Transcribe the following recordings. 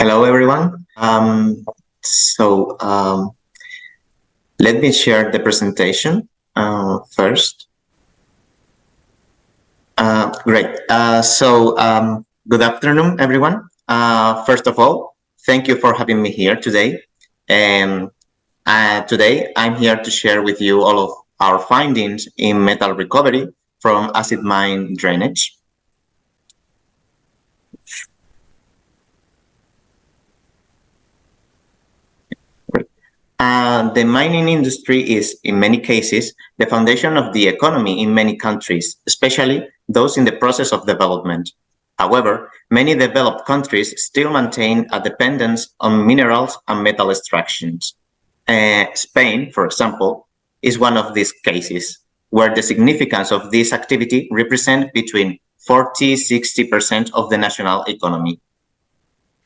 Hello, everyone. So let me share the presentation first. Great. Good afternoon, everyone. First of all, thank you for having me here today. And today, I'm here to share with you all of our findings in metal recovery from acid mine drainage. The mining industry is, in many cases, the foundation of the economy in many countries, especially those in the process of development. However, many developed countries still maintain a dependence on minerals and metal extractions. Spain, for example, is one of these cases, where the significance of this activity represents between 40–60% of the national economy.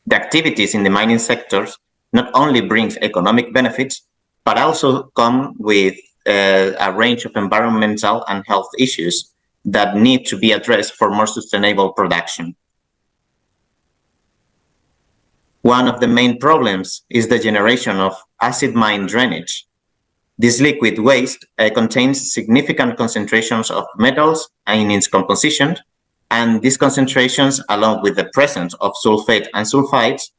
The activities in the mining sectors not only brings economic benefits, but also come with a range of environmental and health issues that need to be addressed for more sustainable production. One of the main problems is the generation of acid mine drainage. This liquid waste contains significant concentrations of metals in its composition, and these concentrations, along with the presence of sulfate and sulfides,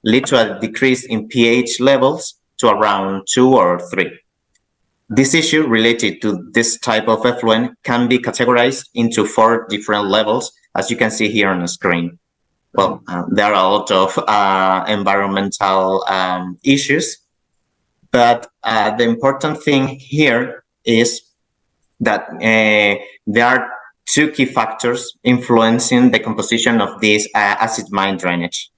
lead to a decrease in pH levels to around 2 or 3. This issue related to this type of effluent can be categorized into 4 different levels, as you can see here on the screen. Well, there are a lot of environmental issues, but the important thing here is that there are 2 key factors influencing the composition of this acid mine drainage.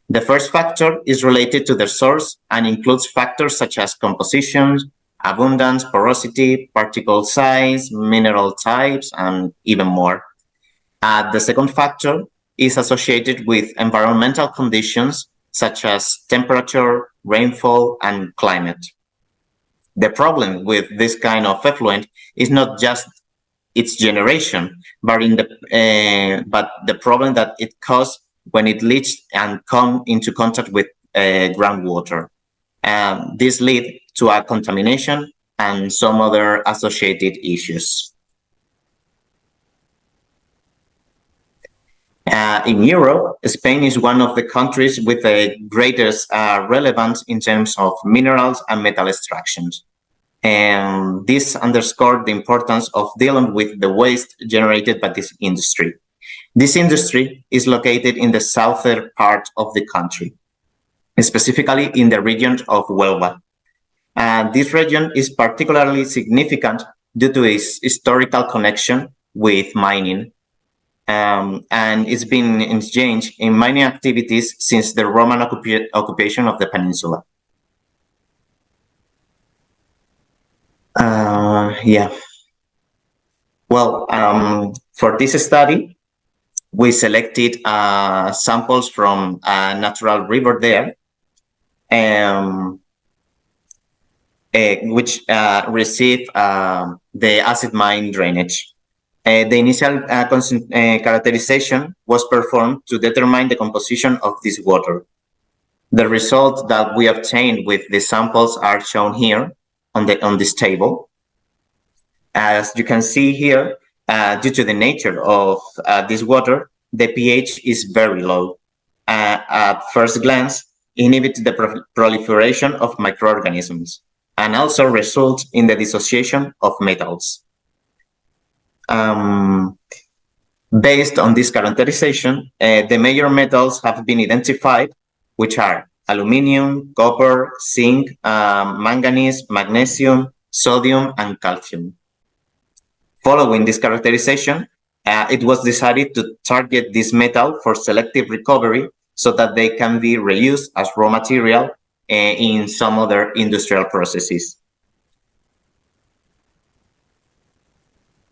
The first factor is related to the source and includes factors such as composition, abundance, porosity, particle size, mineral types, and even more. The second factor is associated with environmental conditions such as temperature, rainfall, and climate. The problem with this kind of effluent is not just its generation, but the problem that it causes when it leaches and comes into contact with groundwater. This leads to a contamination and some other associated issues. In Europe, Spain is one of the countries with the greatest relevance in terms of minerals and metal extractions. And this underscored the importance of dealing with the waste generated by this industry. This industry is located in the southern part of the country, specifically in the region of Huelva. This region is particularly significant due to its historical connection with mining, and it's been engaged in mining activities since the Roman occupation of the peninsula. For this study, we selected samples from a natural river there, which received the acid mine drainage. The initial characterization was performed to determine the composition of this water. The results that we obtained with the samples are shown here on this table. As you can see here, due to the nature of this water, the pH is very low. At first glance, inhibits the proliferation of microorganisms and also results in the dissociation of metals. Based on this characterization, the major metals have been identified, which are aluminum, copper, zinc, manganese, magnesium, sodium, and calcium. Following this characterization, it was decided to target this metal for selective recovery so that they can be reused as raw material in some other industrial processes.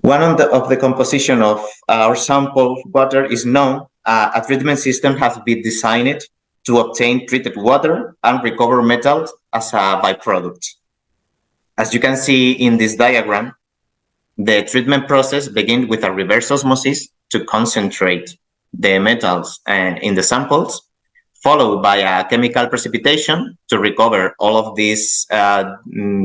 One of the composition of our sample water is known. A treatment system has been designed to obtain treated water and recover metals as a byproduct. As you can see in this diagram, the treatment process begins with a reverse osmosis to concentrate the metals in the samples, followed by a chemical precipitation to recover all of these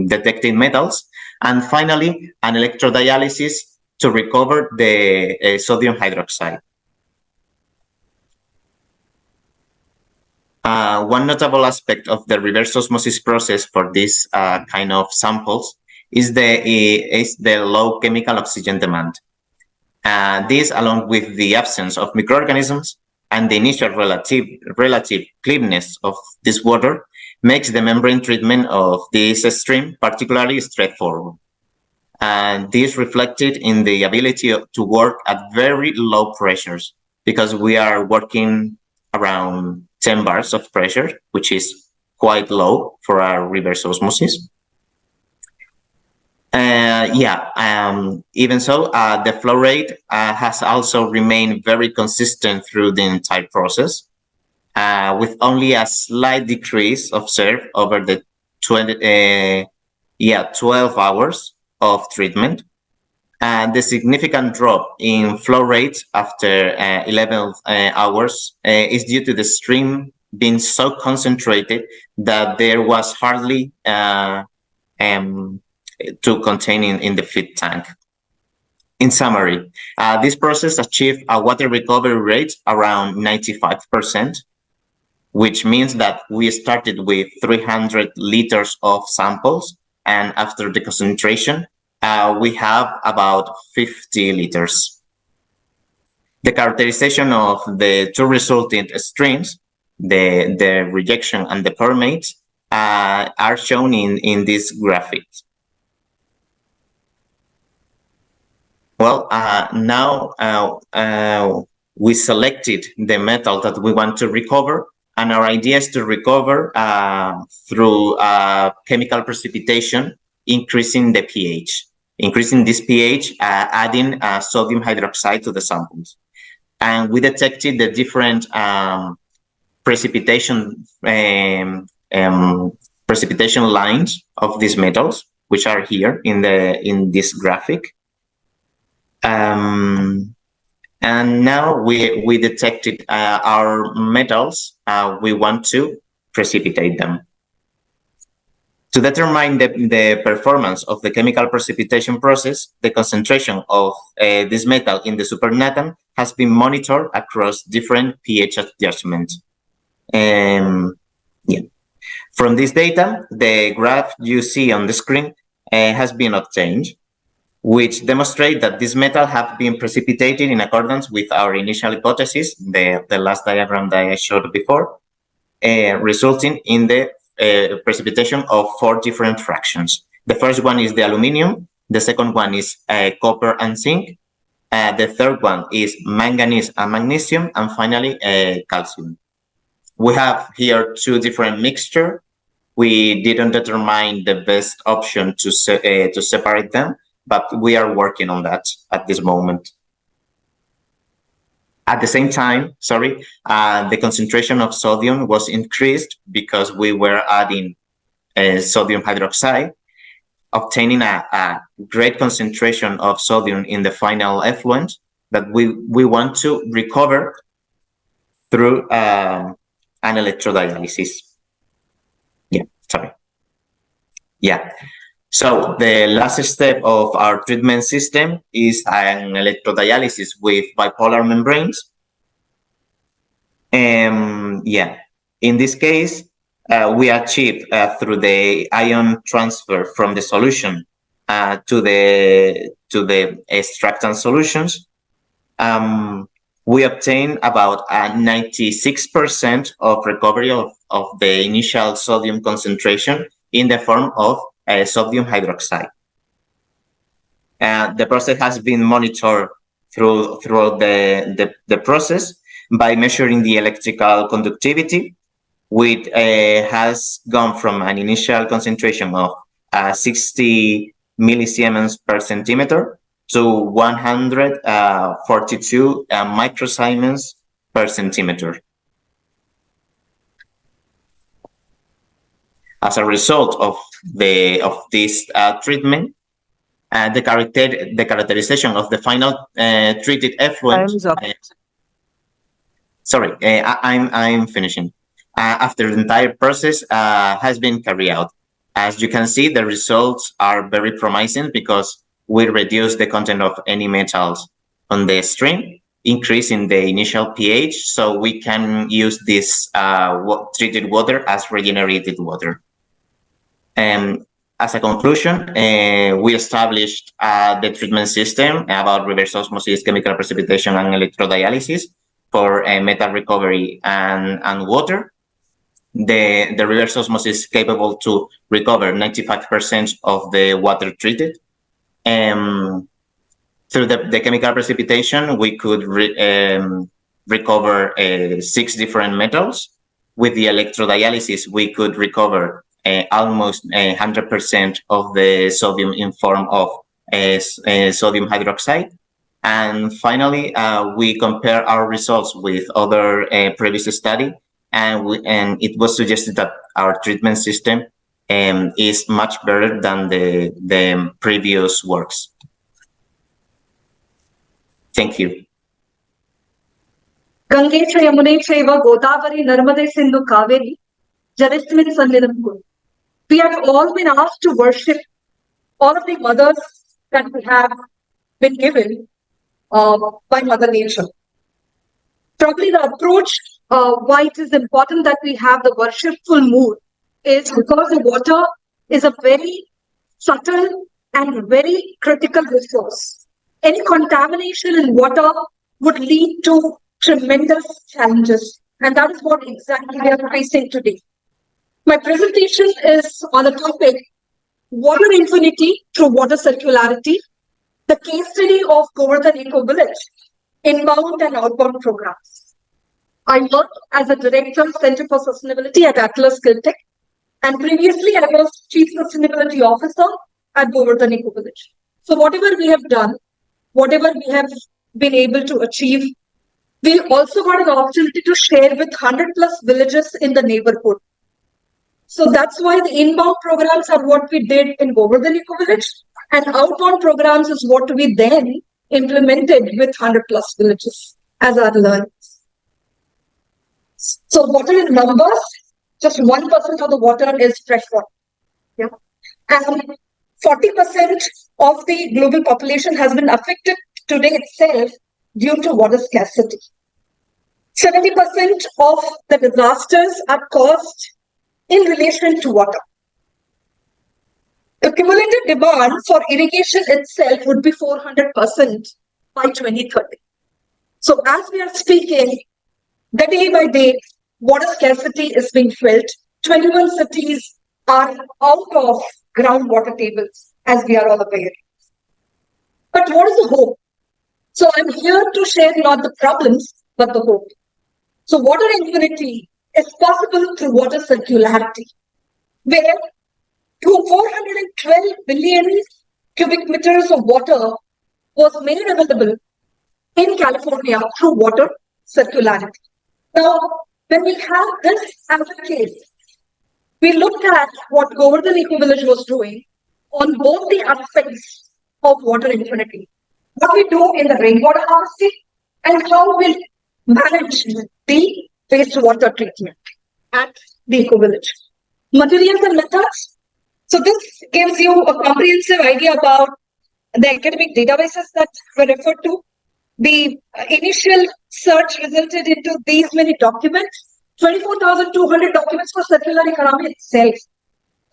detected metals, and finally an electrodialysis to recover the sodium hydroxide. One notable aspect of the reverse osmosis process for this kind of samples is the low chemical oxygen demand. This, along with the absence of microorganisms and the initial relative cleanness of this water, makes the membrane treatment of this stream particularly straightforward. And this reflected in the ability to work at very low pressures, because we are working around 10 bars of pressure, which is quite low for our reverse osmosis. Even so, the flow rate has also remained very consistent through the entire process, with only a slight decrease observed over the 12 hours of treatment. And the significant drop in flow rate after 11 hours is due to the stream being so concentrated that there was hardly to contain in the feed tank. In summary, this process achieved a water recovery rate around 95%, which means that we started with 300 liters of samples, and after the concentration, we have about 50 liters. The characterization of the two resulting streams, the rejection and the permeate, are shown in this graphic. Well, now we selected the metal that we want to recover, and our idea is to recover through chemical precipitation, increasing the pH. Increasing this pH, adding sodium hydroxide to the samples. And we detected the different precipitation lines of these metals, which are here in this graphic. And now we detected our metals. We want to precipitate them. To determine the performance of the chemical precipitation process, the concentration of this metal in the supernatant has been monitored across different pH adjustments. From this data, the graph you see on the screen has been obtained, which demonstrate that this metal have been precipitated in accordance with our initial hypothesis, the last diagram that I showed before, resulting in the precipitation of 4 different fractions. The first one is the aluminum, the second one is copper and zinc, the third one is manganese and magnesium, and finally calcium. We have here 2 different mixtures. We didn't determine the best option to separate them, but we are working on that at this moment. At the same time, the concentration of sodium was increased because we were adding sodium hydroxide, obtaining a great concentration of sodium in the final effluent that we want to recover through an electrodialysis. So the last step of our treatment system is an electrodialysis with bipolar membranes. In this case, we achieve through the ion transfer from the solution to the extractant solutions. We obtain about 96% of recovery of the initial sodium concentration in the form of sodium hydroxide. The process has been monitored throughout the process by measuring the electrical conductivity, which has gone from an initial concentration of 60 millisiemens per centimeter to 142 microsiemens per centimeter. As a result of this treatment, the characterization of the final treated effluent. Time's up. I'm finishing. after the entire process has been carried out. As you can see, the results are very promising because we reduce the content of any metals on the stream, increasing the initial pH, so we can use this treated water as regenerated water. As a conclusion, we established the treatment system about reverse osmosis, chemical precipitation, and electrodialysis for metal recovery and water. The reverse osmosis is capable to recover 95% of the water treated. Through the chemical precipitation, we could recover 6 different metals. With the electrodialysis, we could recover almost 100% of the sodium in form of sodium hydroxide. And finally, we compare our results with other previous study, and it was suggested that our treatment system is much better than the previous works. Thank you. Gange cha Yamune chaiva Godavari Narmade Sindhu Kaveri Janismin Sannidham Kuru. We have all been asked to worship all of the mothers that we have been given by Mother Nature. Probably the approach why it is important that we have the worshipful mood is because the water is a very subtle and very critical resource. Any contamination in water would lead to tremendous challenges, and that is what exactly we are facing today. My presentation is on the topic water infinity through water circularity, the case study of Govardhan Eco Village, inbound and outbound programs. I work as a director, Center for Sustainability at IPLA Skilltech, and previously I was Chief Sustainability Officer at Govardhan Eco Village. So whatever we have done, whatever we have been able to achieve, we also got an opportunity to share with 100+ villages in the neighborhood. So that's why the inbound programs are what we did in Govardhan Eco Village, and outbound programs is what we then implemented with 100+ villages as our learners. So water in numbers, just 1% of the water is fresh water. Yeah. And 40% of the global population has been affected today itself due to water scarcity. 70% of the disasters are caused in relation to water. The cumulative demand for irrigation itself would be 400% by 2030. So as we are speaking, the day by day, water scarcity is being felt. 21 cities are out of groundwater tables, as we are all aware. But what is the hope? So I'm here to share not the problems, but the hope. So water infinity is possible through water circularity, where 412 billion cubic meters of water was made available in California through water circularity. Now, when we have this as a case, we looked at what Govardhan Eco Village was doing on both the aspects of water infinity. What we do in the rainwater harvesting and how we manage the wastewater treatment at the Eco Village. Materials and methods. So this gives you a comprehensive idea about the academic databases that were referred to. The initial search resulted into these many documents, 24,200 documents for circular economy itself.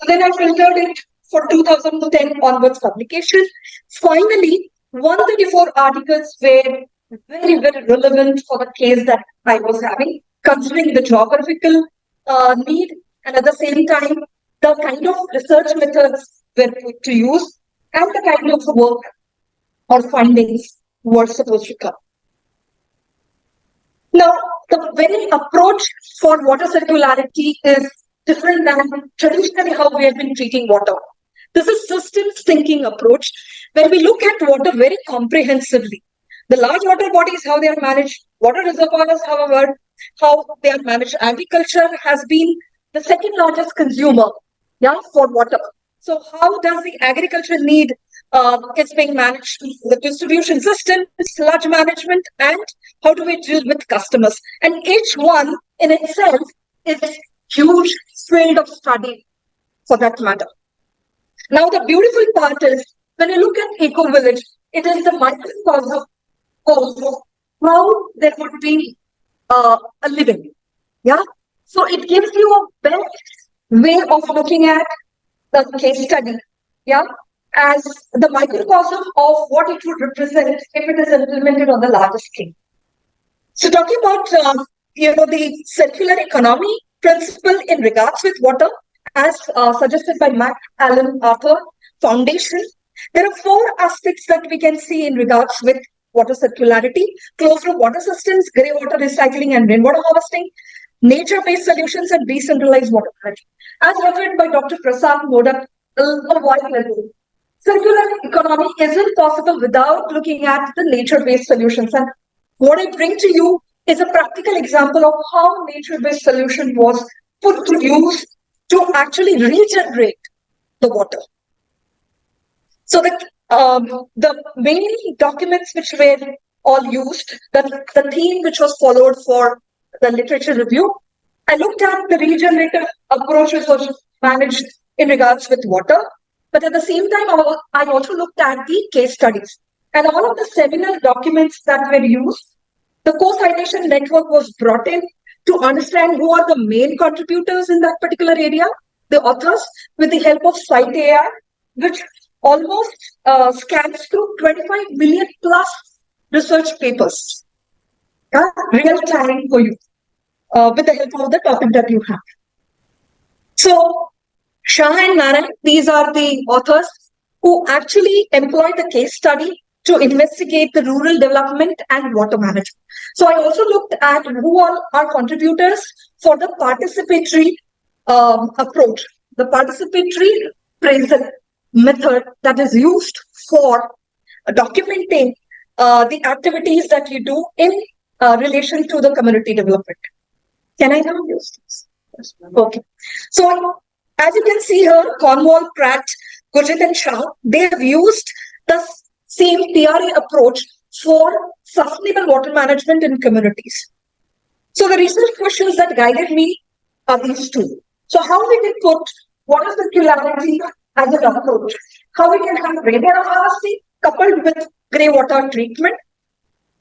So then I filtered it for 2010 onwards publication. Finally, 134 articles were very, very relevant for the case that I was having, considering the geographical need, and at the same time, the kind of research methods were put to use and the kind of work or findings were supposed to come. Now, the very approach for water circularity is different than traditionally how we have been treating water. This is systems thinking approach where we look at water very comprehensively. The large water bodies, how they are managed, water reservoirs, however, how they are managed. Agriculture has been the second largest consumer for water. So how does the agriculture need is being managed, the distribution system, sludge management, and how do we deal with customers? And each one in itself its huge field of study for that matter. Now, the beautiful part is when you look at eco-village, it is the microcosm of how there would be a living. Yeah. So it gives you a best way of looking at the case study. Yeah. As the microcosm of what it would represent if it is implemented on the larger scale. So talking about the circular economy principle in regards with water, as suggested by Mac Allen Arthur Foundation, there are 4 aspects that we can see in regards with water circularity: closed loop water systems, grey water recycling and rainwater harvesting, nature-based solutions, and decentralized water management. As referred by Dr. Prasad Modak a while ago, circular economy isn't possible without looking at the nature-based solutions. And what I bring to you is a practical example of how nature-based solution was put to use to actually regenerate the water. So the main documents which were all used, the theme which was followed for the literature review, I looked at the regenerative approach which was managed in regards with water, but at the same time, I also looked at the case studies and all of the seminal documents that were used. The co-citation network was brought in to understand who are the main contributors in that particular area, the authors, with the help of Cite AI, which almost scans through 25 million plus research papers. Real time for you with the help of the topic that you have. So Shah and Narayan, these are the authors who actually employed the case study to investigate the rural development and water management. So I also looked at who all are contributors for the participatory approach, the participatory appraisal method that is used for documenting the activities that you do in relation to the community development. Can I now use this? Okay. So as you can see here, Cornwall, Pratt, Gurjit and Shah, they have used the same PRA approach for sustainable water management in communities. So the research questions that guided me are these 2. So how we can put water circularity as an approach, how we can have rainwater harvesting coupled with grey water treatment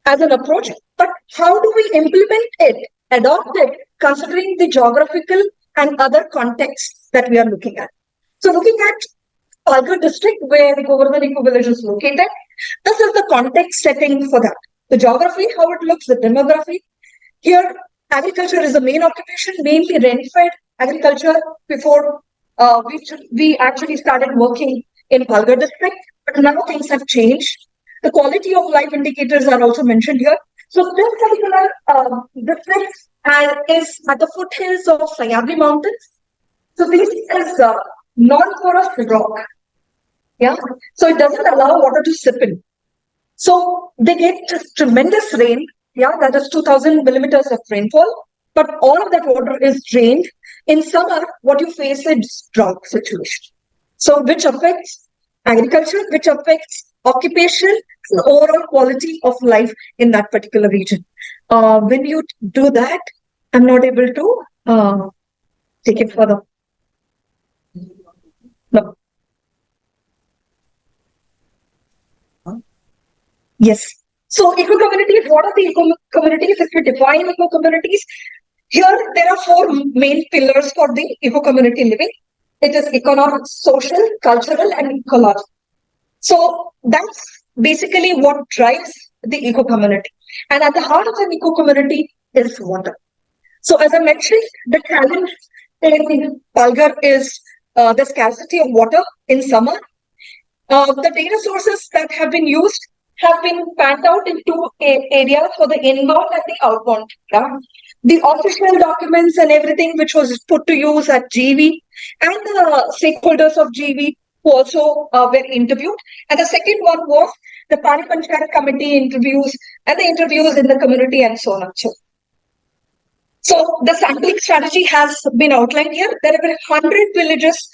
as an approach, but how do we implement it, adopt it, considering the geographical and other contexts that we are looking at. So looking at Palghar district, where the Govardhan Eco Village is located, this is the context setting for that. The geography, how it looks, the demography. Here, agriculture is the main occupation, mainly rain-fed agriculture before we actually started working in Palghar district, but now things have changed. The quality of life indicators are also mentioned here. So this particular district is at the foothills of Sahyadri Mountains. So this is non-porous rock. Yeah. So it doesn't allow water to seep in. So they get tremendous rain. Yeah, that is 2,000 millimeters of rainfall. But all of that water is drained. In summer, what you face is drought situation. So which affects agriculture, which affects occupation and overall quality of life in that particular region. When you do that, I'm not able to take it further. No. Yes. So eco-communities, what are the eco-communities? If we define eco-communities, here there are 4 main pillars for the eco-community living. It is economic, social, cultural, and ecological. So that's basically what drives the eco-community. And at the heart of an eco-community is water. So as I mentioned, the challenge in Palghar is the scarcity of water in summer. The data sources that have been used have been panned out in 2 areas for the inbound and the outbound. The official documents and everything which was put to use at GV and the stakeholders of GV who also were interviewed. And the second one was the Pani Panchayat committee interviews and the interviews in the community and so on. So the sampling strategy has been outlined here. There were 100 villages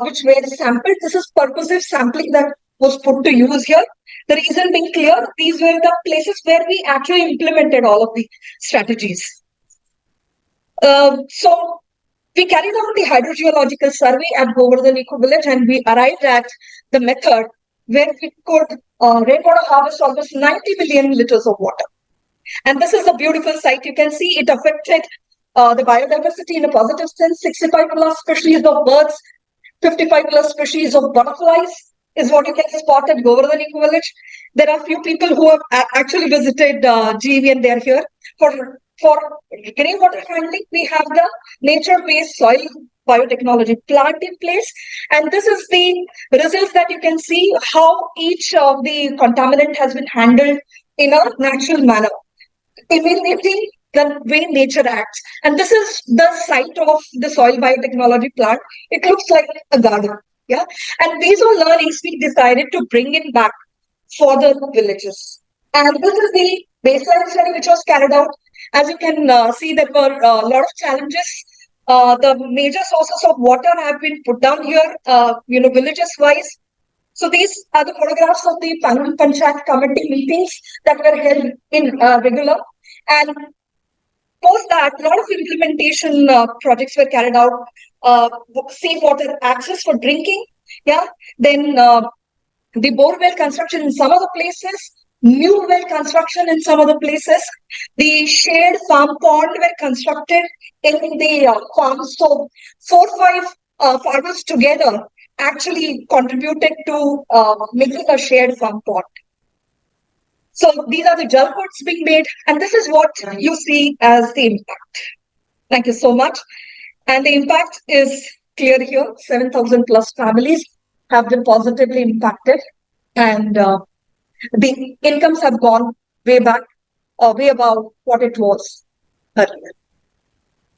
which were sampled. This is purposive sampling that was put to use here. The reason being clear, these were the places where we actually implemented all of the strategies. So we carried out the hydrogeological survey at Govardhan Eco Village, and we arrived at the method where we could rainwater harvest almost 90 million liters of water. And this is a beautiful site. You can see it affected the biodiversity in a positive sense. 65 plus species of birds, 55 plus species of butterflies is what you can spot at Govardhan Eco Village. There are few people who have actually visited GEV, and they are here for rainwater handling. We have the nature-based soil biotechnology plant in place, and this is the results that you can see how each of the contaminant has been handled in a natural manner, imitating the way nature acts. And this is the site of the soil biotechnology plant. It looks like a garden. Yeah. And these are learnings we decided to bring it back for the villages. And this is the baseline study which was carried out. As you can see, there were a lot of challenges. The major sources of water have been put down here, villages wise. So these are the photographs of the panel panchayat committee meetings that were held in regular. And post that, a lot of implementation projects were carried out. Seawater access for drinking. Yeah. Then the borewell construction in some of the places, new well construction in some of the places. The shared farm pond were constructed in the farms. So 4-5 farmers together actually contributed to making a shared farm pond. So these are the gel coats being made, and this is what you see as the impact. Thank you so much. And the impact is clear here. 7,000 plus families have been positively impacted, and the incomes have gone way back, way above what it was earlier.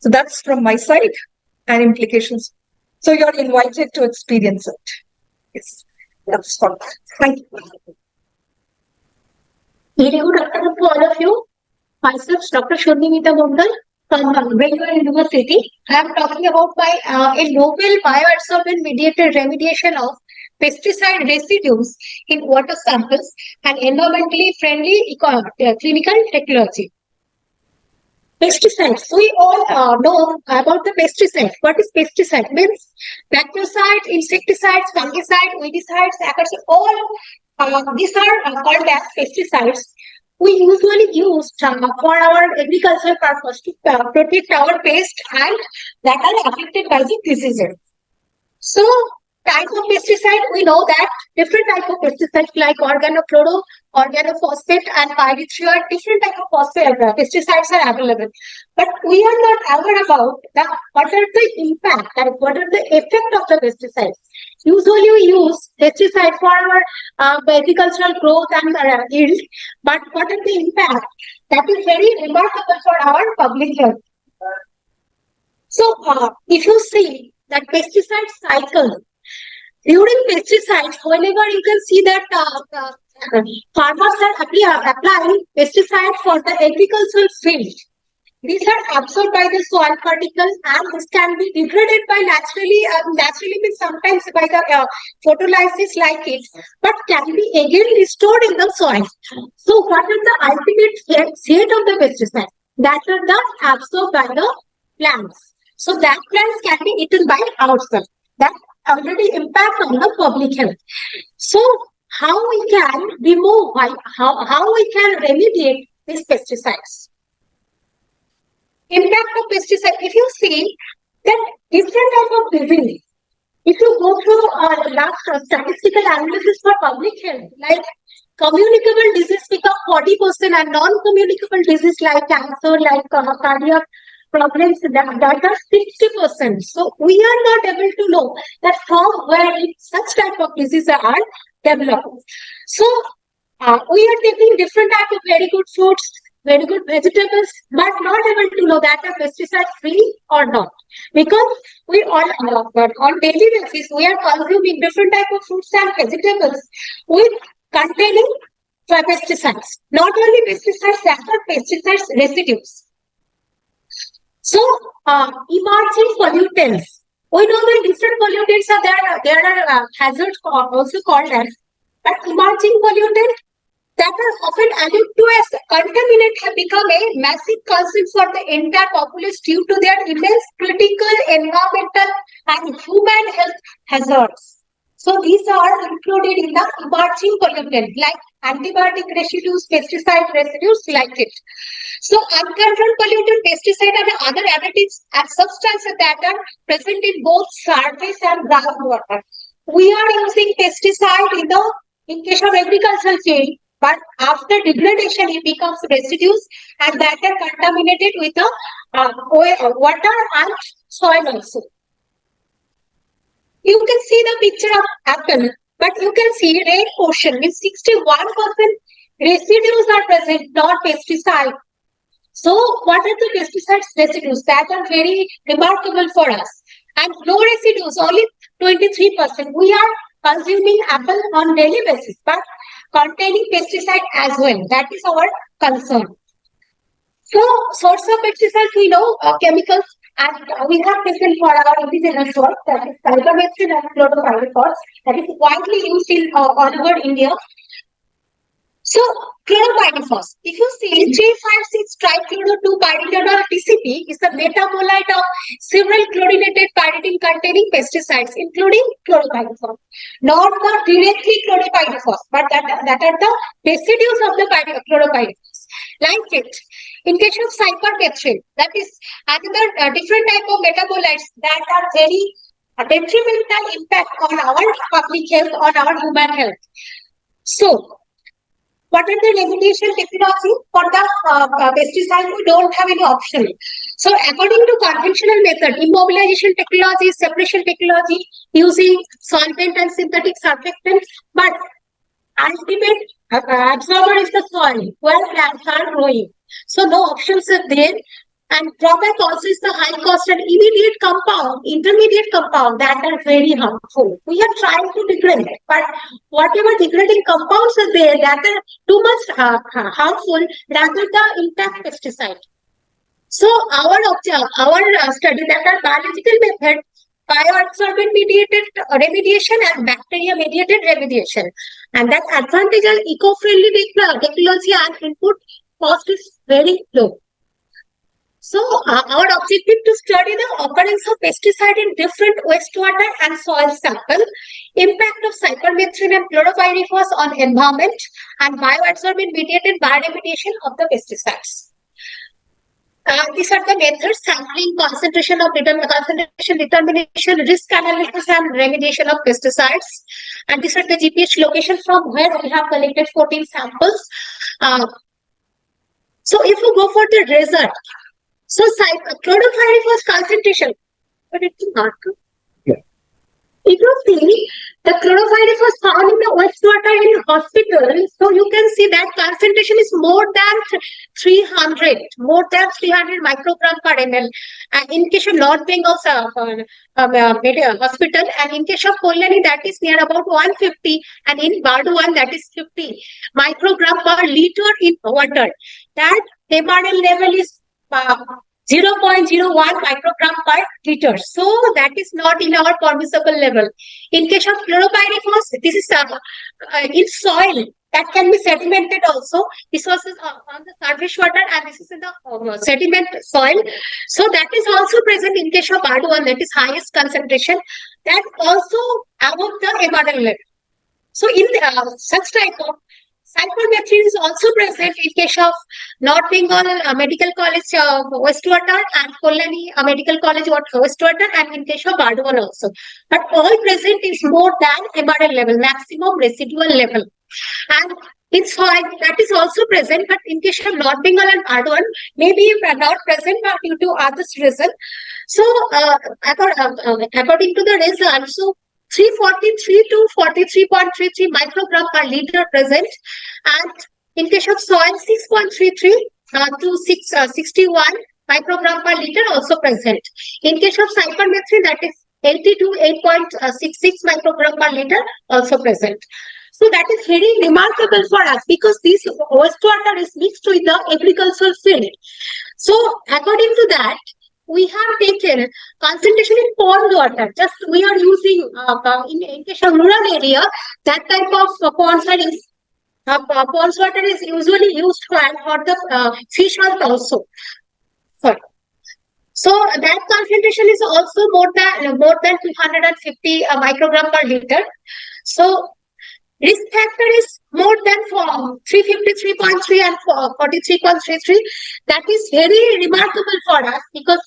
So that's from my side and implications. So you're invited to experience it. Yes, that's fun. Thank you. Very good afternoon to all of you. Myself, Dr. Shurnimita Mondal from Bangalore University. I am talking about a novel bioadsorbent mediated remediation of pesticide residues in water samples and environmentally friendly clinical technology. Pesticides. We all know about the pesticide. What is pesticide? Means bactericides, insecticides, fungicides, weedicides, acaricides, all these are called as pesticides. We usually use for our agricultural purpose to protect our pests and that are affected by the diseases. So, type of pesticide, we know that different type of pesticides like organochloro, organophosphate, and pyrethroid, different type of pesticides are available. But we are not aware about what are the impact and what are the effect of the pesticides. Usually we use pesticide for our agricultural growth and yield, but what is the impact? That is very remarkable for our public health. So, if you see that pesticide cycle, during pesticides, whenever you can see that farmers are applying pesticides for the agricultural field, these are absorbed by the soil particles and this can be degraded by naturally means sometimes by the photolysis like it, but can be again restored in the soil. So what is the ultimate fate of the pesticide? That are the absorbed by the plants. So that plants can be eaten by ourselves. That already impact on the public health. So how we can remove, how we can remediate these pesticides? Impact of pesticide. If you see that different type of disease, if you go through last statistical analysis for public health, like communicable disease become 40% and non-communicable disease like cancer, like cardiac problems, that are 60%. So we are not able to know that from where such type of diseases are developed. So we are taking different type of very good fruits, very good vegetables, but not able to know that are pesticide free or not. Because we all on daily basis we are consuming different type of fruits and vegetables with containing pesticides. Not only pesticides, that are pesticides residues. So emerging pollutants. We know that different pollutants are there. There are hazards also called as, but emerging pollutant, that are often allude to as contaminant have become a massive concern for the entire populace due to their immense critical environmental and human health hazards. So these are included in the emerging pollutant like antibiotic residues, pesticide residues like it. So uncontrolled pollutant, pesticide and other additives and substances that are present in both surface and groundwater. We are using pesticide in case of agricultural field, but after degradation it becomes residues and that are contaminated with the water and soil also. You can see the picture of apple, but you can see red portion means 61% residues are present, not pesticide. So what are the pesticides residues? That are very remarkable for us. And no residues, only 23%. We are consuming apple on daily basis, but containing pesticide as well. That is our concern. So source of pesticides, we know chemicals, and we have taken for our indigenous source, that is cypermethrin and chlorpyrifos, that is widely used in all over India. So chlorpyrifos, if you see 3,5,6-trichloro-2-pyridiol TCP is the metabolite of several chlorinated pyridine containing pesticides, including chlorpyrifos. Not the directly chlorpyrifos, but that are the residues of the chlorpyrifos. Like it, in case of cypermethrin, that is another different type of metabolites that are very detrimental impact on our public health, on our human health. So, what are the remediation technology for the pesticide? We don't have any option. So, according to conventional method, immobilization technology, separation technology, using solvent and synthetic surfactants, but ultimate absorber is the soil where plants are growing. So no options are there. And drawback also is the high cost and intermediate compound that are very harmful. We are trying to degrade it, but whatever degrading compounds are there that are too much harmful rather than intact pesticide. So our study that are biological method, bioabsorbent mediated remediation and bacteria mediated remediation, and that advantageous eco-friendly technology and input cost is very low. So our objective to study the occurrence of pesticide in different wastewater and soil sample, impact of cypermethrin and chlorpyrifos on environment, and bioabsorbent mediated bioremediation of the pesticides. These are the methods: sampling, concentration determination, risk analysis, and remediation of pesticides. And these are the GPH locations from where we have collected 14 samples. So if you go for the result, so chlorpyrifos concentration, but it's not good. Yeah. If you see the chlorpyrifos found in the wastewater in hospital, so you can see that concentration is more than 300 microgram per ml. In case of North Bengal hospital, and in case of Kolani, that is near about 150, and in Bardwan, that is 50 microgram per liter in water. That MRL level is 0.01 microgram per liter. So that is not in our permissible level. In case of chlorpyrifos, this is in soil that can be sedimented also. This was on the surface water, and this is in the sediment soil. So that is also present in case of Bardwan, that is highest concentration. That also above the MRL level. So in such type of cypermethrin is also present in case of North Bengal Medical College wastewater and Kolani Medical College wastewater, and in case of Bardwan also. But all present is more than MRL level, maximum residual level. And in soil, that is also present, but in case of North Bengal and Bardwan, maybe not present due to other reason. So according to the result, so 343 to 43.33 microgram per liter present, and in case of soil 6.33 to 61 microgram per liter also present. In case of cypermethrin, that is 80 to 8.66 microgram per liter also present. So that is very remarkable for us because this wastewater is mixed with the agricultural field. So according to that, we have taken concentration in pond water. Just we are using in case of rural area, that type of ponds are Pond water is usually used for the fish oil also. Sorry. So that concentration is also more than 250 microgram per liter. So risk factor is more than 353.3 and 43.33. That is very remarkable for us because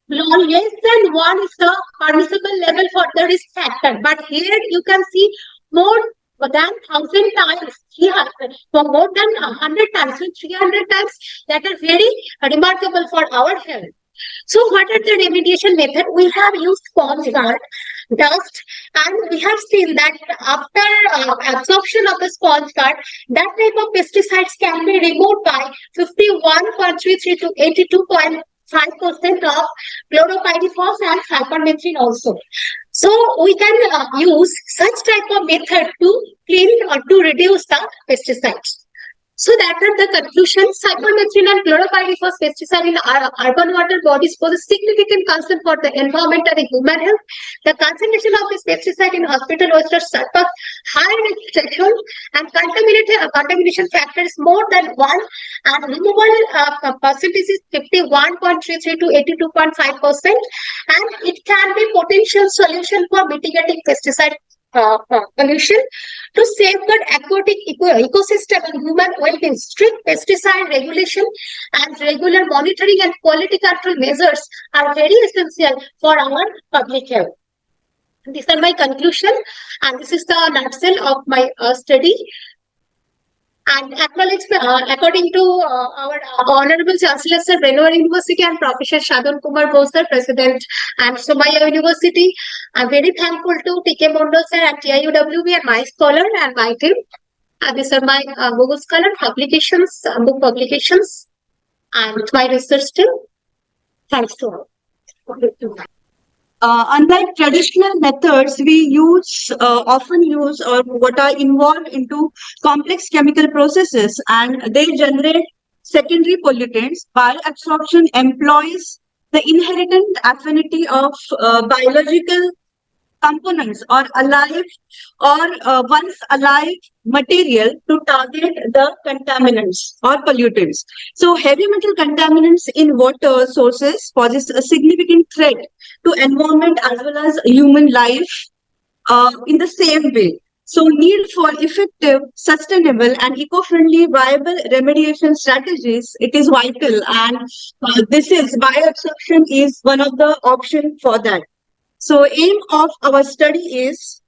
less than 1 is the permissible level for the risk factor. But here you can see more than 1,000 times, 300, for more than 100 times, so 300 times. That is very remarkable for our health. So what are the remediation method? We have used sponge guard, dust, and we have seen that after absorption of the sponge guard, that type of pesticides can be removed by 51.33 to 82.5% of chloropyrifos and cypermethrin also. So we can use such type of method to clean or to reduce the pesticides. So that are the conclusions. Cypermethrin and chloropyrifos pesticide in urban water bodies pose a significant concern for the environment and the human health. The concentration of this pesticide in hospital waters surpass high risk threshold, and contamination factor is more than 1, and removal percentage is 51.33 to 82.5%, and it can be potential solution for mitigating pesticide pollution. To safeguard aquatic ecosystem and human well-being, strict pesticide regulation and regular monitoring and quality control measures are very essential for our public health. These are my conclusion, and this is the nutshell of my study. And according to our Honorable Chancellor Sir, Brennor University, and Professor Shadon Kumar Bose, President, and Somaya University, I'm very thankful to T.K. Mondal Sir and TIUWB and my scholar and my team. These are my Google Scholar publications, book publications, and my research team. Thanks to all. Unlike traditional methods, we often use or what are involved into complex chemical processes, and they generate secondary pollutants. Bioabsorption employs the inherent affinity of biological components or alive or once alive material to target the contaminants or pollutants. So heavy metal contaminants in water sources poses a significant threat to environment as well as human life in the same way. So need for effective, sustainable and eco-friendly viable remediation strategies, it is vital, and bioabsorption is one of the options for that. So aim of our study is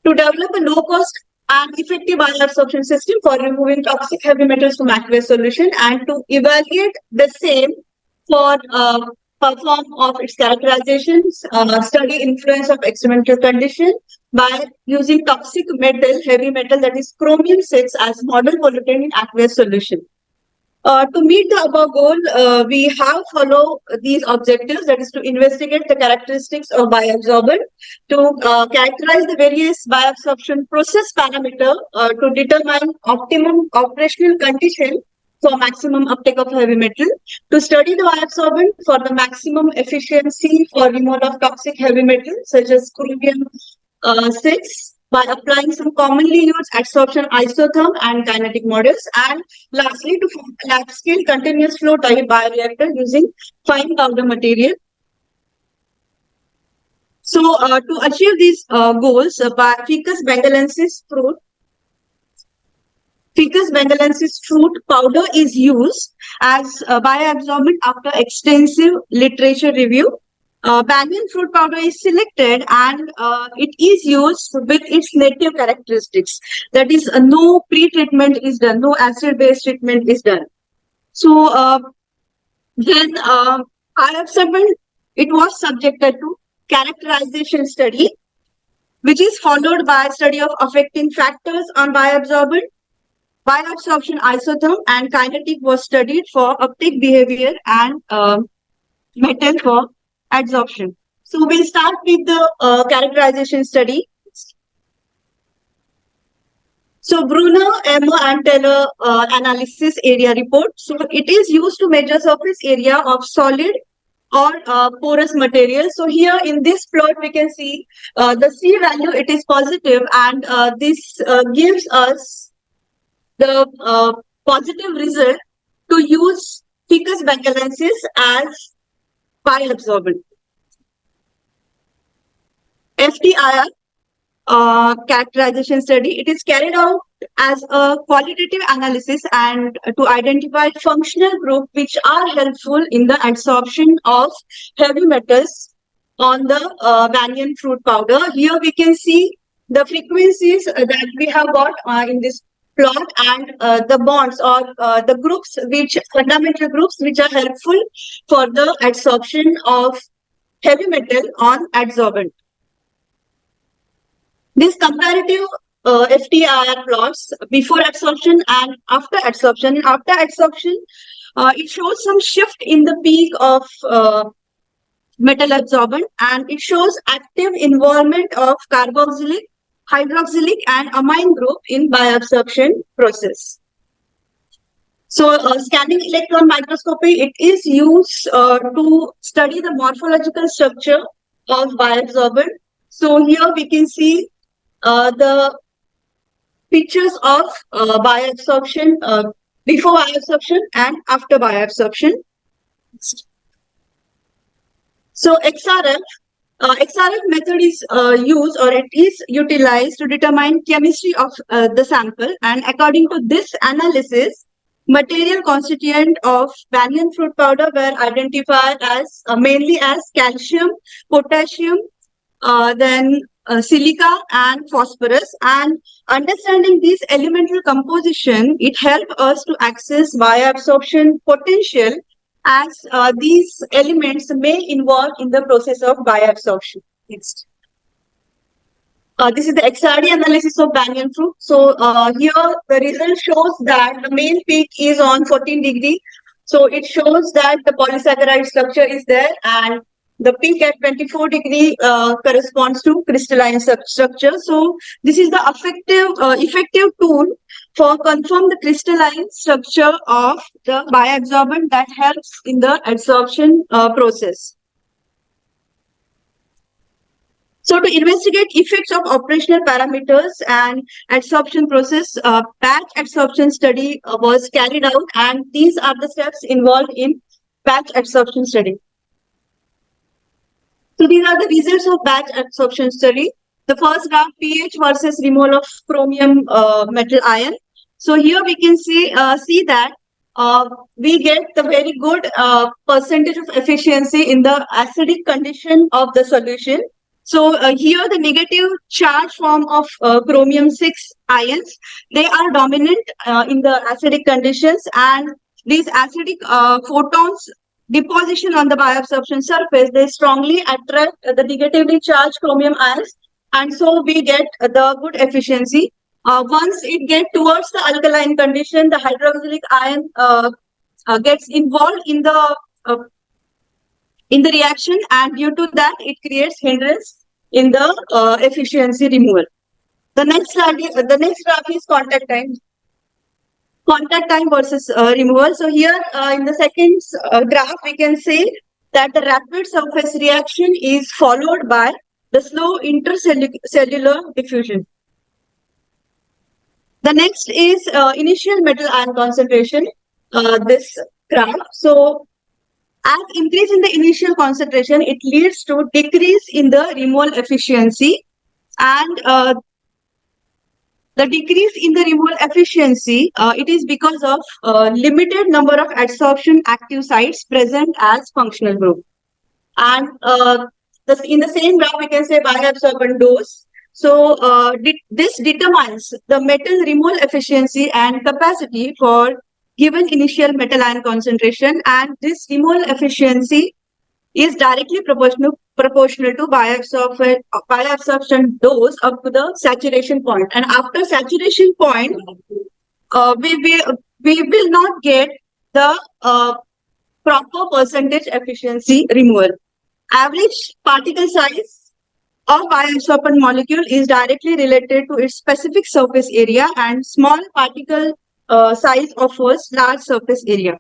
to develop a low-cost and effective bioabsorption system for removing toxic heavy metals from aqueous solution, and to evaluate the same for perform of its characterizations, study influence of experimental condition by using toxic metal, heavy metal, that is chromium-6 as model pollutant in aqueous solution. To meet the above goal, we have followed these objectives, that is to investigate the characteristics of bioabsorbent, to characterize the various bioabsorption process parameter to determine optimum operational condition for maximum uptake of heavy metal, to study the bioabsorbent for the maximum efficiency for removal of toxic heavy metal such as chromium-6, by applying some commonly used adsorption isotherm and kinetic models, and lastly to form a lab scale continuous flow type bioreactor using fine powder material. So to achieve these goals, Ficus bengalensis fruit powder is used as bioabsorbent after extensive literature review. Banyan fruit powder is selected, and it is used with its native characteristics. That is, no pre-treatment is done, no acid-based treatment is done. So then bioabsorbent, it was subjected to characterization study, which is followed by study of affecting factors on bioabsorbent. Bioabsorption isotherm and kinetic was studied for uptake behavior and metal for adsorption. So we'll start with the characterization study. So Brunner, Emmer and Taylor analysis area report. So it is used to measure surface area of solid or porous material. So here in this plot we can see the C value, it is positive, and this gives us the positive result to use ficus bengalensis as bioabsorbent. FTIR characterization study. It is carried out as a qualitative analysis and to identify functional groups which are helpful in the adsorption of heavy metals on the banyan fruit powder. Here we can see the frequencies that we have got in this plot and the bonds or the groups which fundamental groups which are helpful for the adsorption of heavy metal on adsorbent. This comparative FTIR plots before adsorption and after adsorption. After adsorption, it shows some shift in the peak of metal adsorbent, and it shows active involvement of carboxylic, hydroxylic, and amine group in bioabsorption process. So, scanning electron microscopy, it is used to study the morphological structure of bioabsorbent. So, here we can see the pictures of bioabsorption, before bioabsorption and after bioabsorption. So XRF method is used or it is utilized to determine chemistry of the sample, and according to this analysis, material constituent of banyan fruit powder were identified as mainly as calcium, potassium, then silica and phosphorus, and understanding this elemental composition, it helped us to access bioabsorption potential as these elements may involve in the process of bioabsorption. Next. This is the XRD analysis of banyan fruit. So here the result shows that the main peak is on 14 degree. So it shows that the polysaccharide structure is there, and the peak at 24 degree corresponds to crystalline structure. So this is the effective tool for confirm the crystalline structure of the bioabsorbent that helps in the adsorption process. So to investigate effects of operational parameters and adsorption process, batch adsorption study was carried out, and these are the steps involved in batch adsorption study. So these are the results of batch adsorption study. The first graph, pH versus remole of chromium metal ion. So here we can see that we get the very good percentage of efficiency in the acidic condition of the solution. So here the negative charge form of chromium-6 ions, they are dominant in the acidic conditions, and these acidic photons deposition on the bioabsorption surface, they strongly attract the negatively charged chromium ions, and so we get the good efficiency. Once it gets towards the alkaline condition, the hydroxylic ion gets involved in the reaction, and due to that it creates hindrance in the efficiency removal. The next graph is contact time. Contact time versus removal. So here in the second graph, we can say that the rapid surface reaction is followed by the slow intercellular diffusion. The next is initial metal ion concentration, this graph. So as increase in the initial concentration, it leads to decrease in the removal efficiency, and the decrease in the removal efficiency, it is because of limited number of adsorption active sites present as functional group. And in the same graph, we can say bioabsorbent dose. So this determines the metal removal efficiency and capacity for given initial metal ion concentration, and this removal efficiency is directly proportional to bioabsorption dose up to the saturation point. And after saturation point, we will not get the proper percentage efficiency removal. Average particle size of bioabsorbent molecule is directly related to its specific surface area, and small particle size offers large surface area.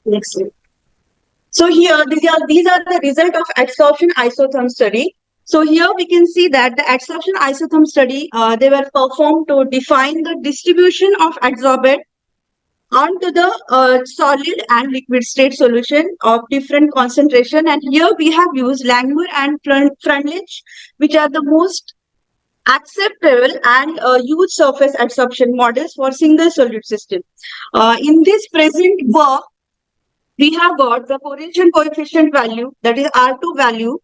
Next slide. So here, these are the result of adsorption isotherm study. So here we can see that the adsorption isotherm study, they were performed to define the distribution of adsorbate onto the solid and liquid state solution of different concentration. And here we have used Langmuir and Freundlich, which are the most acceptable and huge surface adsorption models for single solute system. In this present work, we have got the correlation coefficient value, that is R2 value,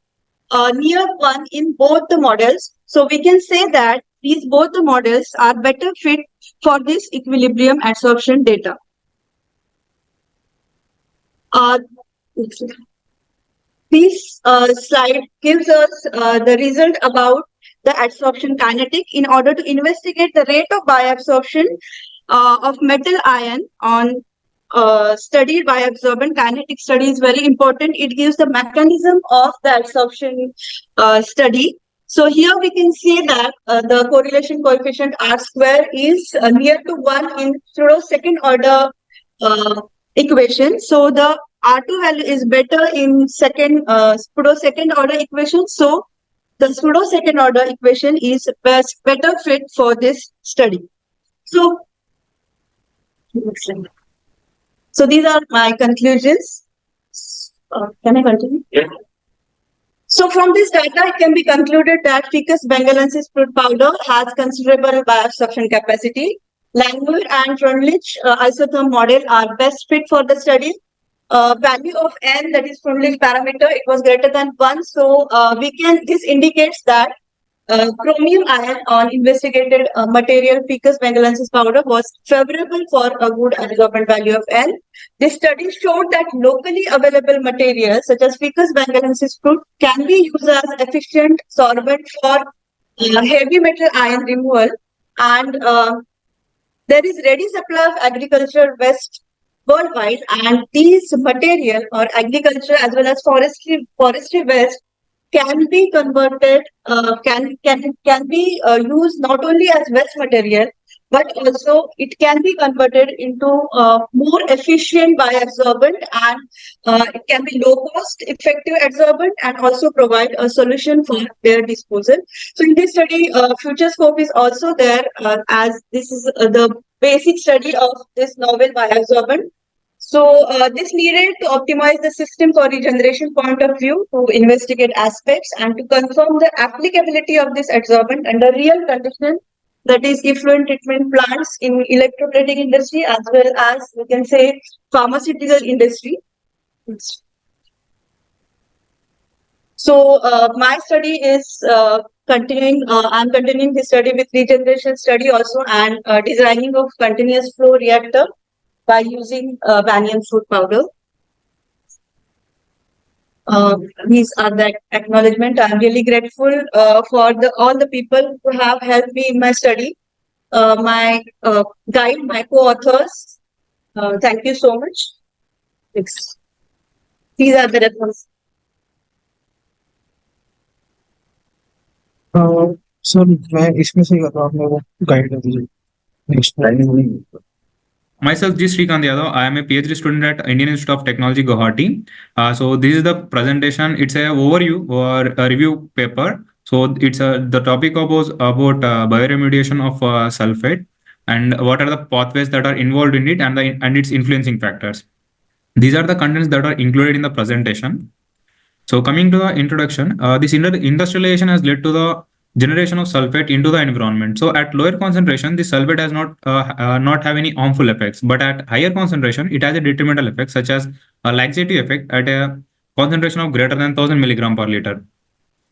near 1 in both the models. So we can say that both the models are better fit for this equilibrium adsorption data. This slide gives us the result about the adsorption kinetic in order to investigate the rate of bioabsorption of metal ion on studied bioabsorbent kinetic study is very important. It gives the mechanism of the adsorption study. So here we can see that the correlation coefficient R square is near to 1 in pseudo second order equation. So the R2 value is better in pseudo second order equation. So the pseudo second order equation is better fit for this study. So these are my conclusions. Can I continue? Yeah. So from this data, it can be concluded that Ficus bengalensis fruit powder has considerable bioabsorption capacity. Langmuir and Freundlich isotherm model are best fit for the study. Value of N, that is Freundlich parameter, it was greater than 1. So this indicates that chromium ion on investigated material Ficus bengalensis powder was favorable for a good adsorbent value of N. This study showed that locally available materials such as Ficus bengalensis fruit can be used as efficient sorbent for heavy metal ion removal, and there is ready supply of agricultural waste worldwide, and these material or agriculture as well as forestry waste can be converted, can be used not only as waste material, but also it can be converted into more efficient bioabsorbent, and it can be low cost effective adsorbent and also provide a solution for their disposal. So in this study, future scope is also there, as this is the basic study of this novel bioabsorbent. So this needed to optimize the system for regeneration point of view, to investigate aspects and to confirm the applicability of this adsorbent under real conditions, that is effluent treatment plants in electroplating industry as well as we can say pharmaceutical industry. So my study is continuing. I'm continuing this study with regeneration study also, and designing of continuous flow reactor by using vanillin fruit powder. These are the acknowledgement. I'm really grateful for all the people who have helped me in my study, my guide, my co-authors. Thank you so much. These are the references. Sir मैं इसमें से आपने वो guide कर दीजिए next Myself, G. Srikanth Yadav. I am a PhD student at Indian Institute of Technology, Guwahati. So this is the presentation. It's a overview or a review paper. So it's the topic about bioremediation of sulfate and what are the pathways that are involved in it and its influencing factors. These are the contents that are included in the presentation. So coming to the introduction, this industrialization has led to the generation of sulfate into the environment. So at lower concentration, the sulfate does not have any harmful effects, but at higher concentration, it has a detrimental effect such as a laxative effect at a concentration of greater than 1000 milligram per liter.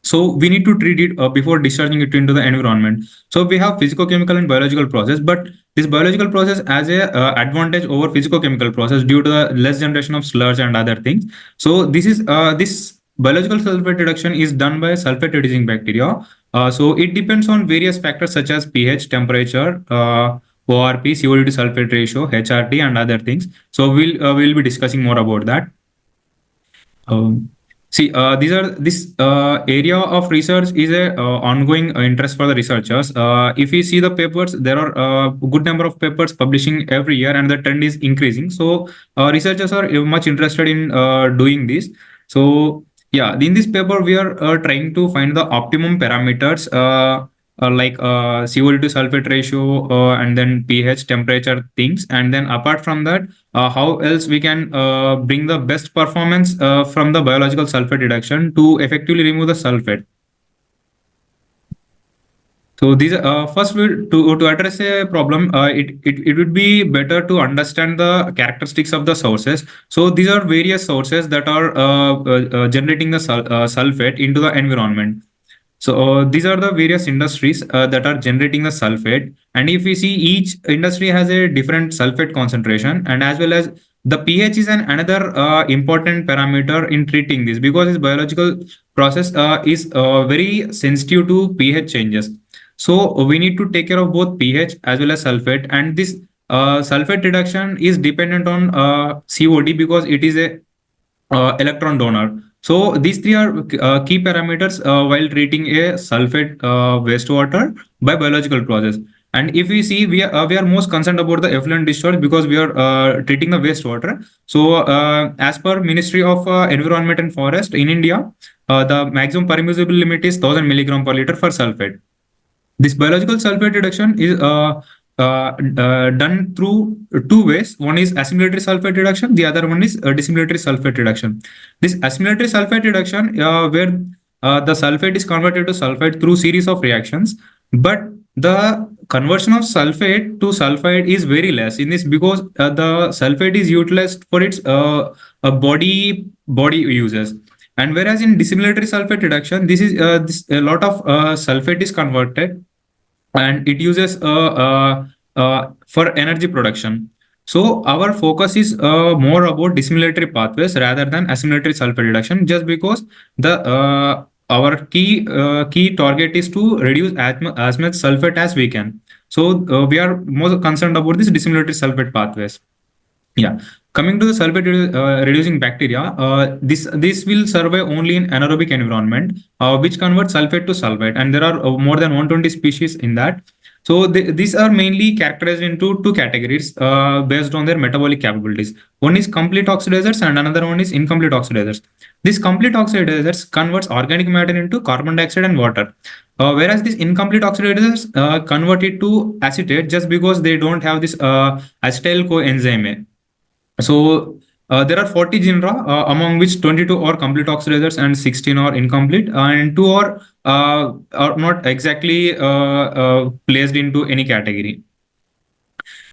So we need to treat it before discharging it into the environment. So we have physicochemical and biological process, but this biological process has a advantage over physicochemical process due to the less generation of sludge and other things. So this biological sulfate reduction is done by sulfate reducing bacteria. So it depends on various factors such as pH, temperature, ORP, CO2 to sulfate ratio, HRT, and other things. So we'll be discussing more about that. This area of research is a ongoing interest for the researchers. If you see the papers, there are a good number of papers publishing every year, and the trend is increasing. So researchers are much interested in doing this. So Yeah, in this paper, we are trying to find the optimum parameters like CO2 to sulfate ratio and then pH, temperature things. And then apart from that, how else we can bring the best performance from the biological sulfate reduction to effectively remove the sulfate. So these first to address a problem, it would be better to understand the characteristics of the sources. So these are various sources that are generating the sulfate into the environment. So these are the various industries that are generating the sulfate, and if we see each industry has a different sulfate concentration, and as well as the pH is another important parameter in treating this, because this biological process is very sensitive to pH changes. So we need to take care of both pH as well as sulfate, and this sulfate reduction is dependent on COD because it is a electron donor. So these three are key parameters while treating a sulfate wastewater by biological process. And if we see, we are most concerned about the effluent discharge because we are treating the wastewater. So as per Ministry of Environment and Forest in India, the maximum permissible limit is 1000 milligram per liter for sulfate. This biological sulfate reduction is done through two ways. One is assimilatory sulfate reduction. The other one is dissimilatory sulfate reduction. This assimilatory sulfate reduction, where the sulfate is converted to sulfide through series of reactions, but the conversion of sulfate to sulfide is very less in this because the sulfate is utilized for its body uses. And whereas in dissimilatory sulfate reduction, this is a lot of sulfate is converted, and it uses for energy production. So our focus is more about dissimilatory pathways rather than assimilatory sulfate reduction, just because the our key target is to reduce as much sulfate as we can. So we are more concerned about this dissimilatory sulfate pathways. Yeah. Coming to the sulfate reducing bacteria, this will survive only in anaerobic environment, which converts sulfate to sulfite, and there are more than 120 species in that. So these are mainly characterized into two categories based on their metabolic capabilities. One is complete oxidizers and another one is incomplete oxidizers. These complete oxidizers converts organic matter into carbon dioxide and water. Whereas these incomplete oxidizers convert it to acetate just because they don't have this acetyl coenzyme. So there are 40 genera, among which 22 are complete oxidizers and 16 are incomplete, and 2 are not exactly placed into any category.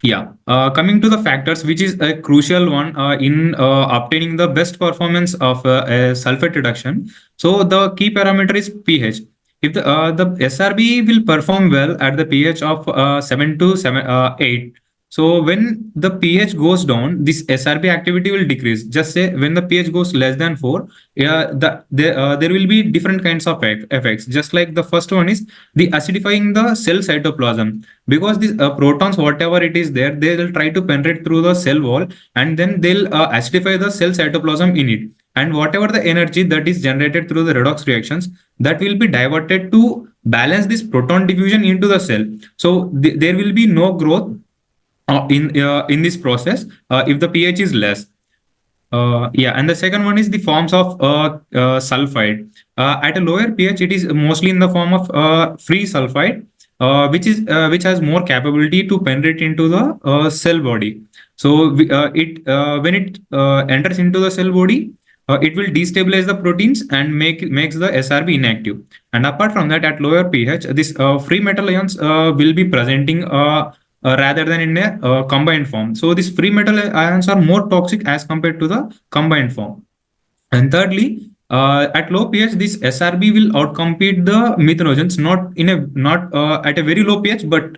Yeah, coming to the factors, which is a crucial one in obtaining the best performance of a sulfate reduction. So the key parameter is pH. If the SRB will perform well at the pH of 7 to 8, so when the pH goes down, this SRB activity will decrease. Just say when the pH goes less than 4, there will be different kinds of effects. Just like the first one is the acidifying the cell cytoplasm, because these protons, whatever it is there, they will try to penetrate through the cell wall, and then they'll acidify the cell cytoplasm in it. And whatever the energy that is generated through the redox reactions, that will be diverted to balance this proton diffusion into the cell. So there will be no growth in this process if the pH is less. Yeah, and the second one is the forms of sulfide. At a lower pH, it is mostly in the form of free sulfide, which has more capability to penetrate into the cell body. So when it enters into the cell body, it will destabilize the proteins and makes the SRB inactive. And apart from that, at lower pH, this free metal ions will be presenting rather than in a combined form. So these free metal ions are more toxic as compared to the combined form. And thirdly, at low pH, this SRB will outcompete the methanogens, not at a very low pH, but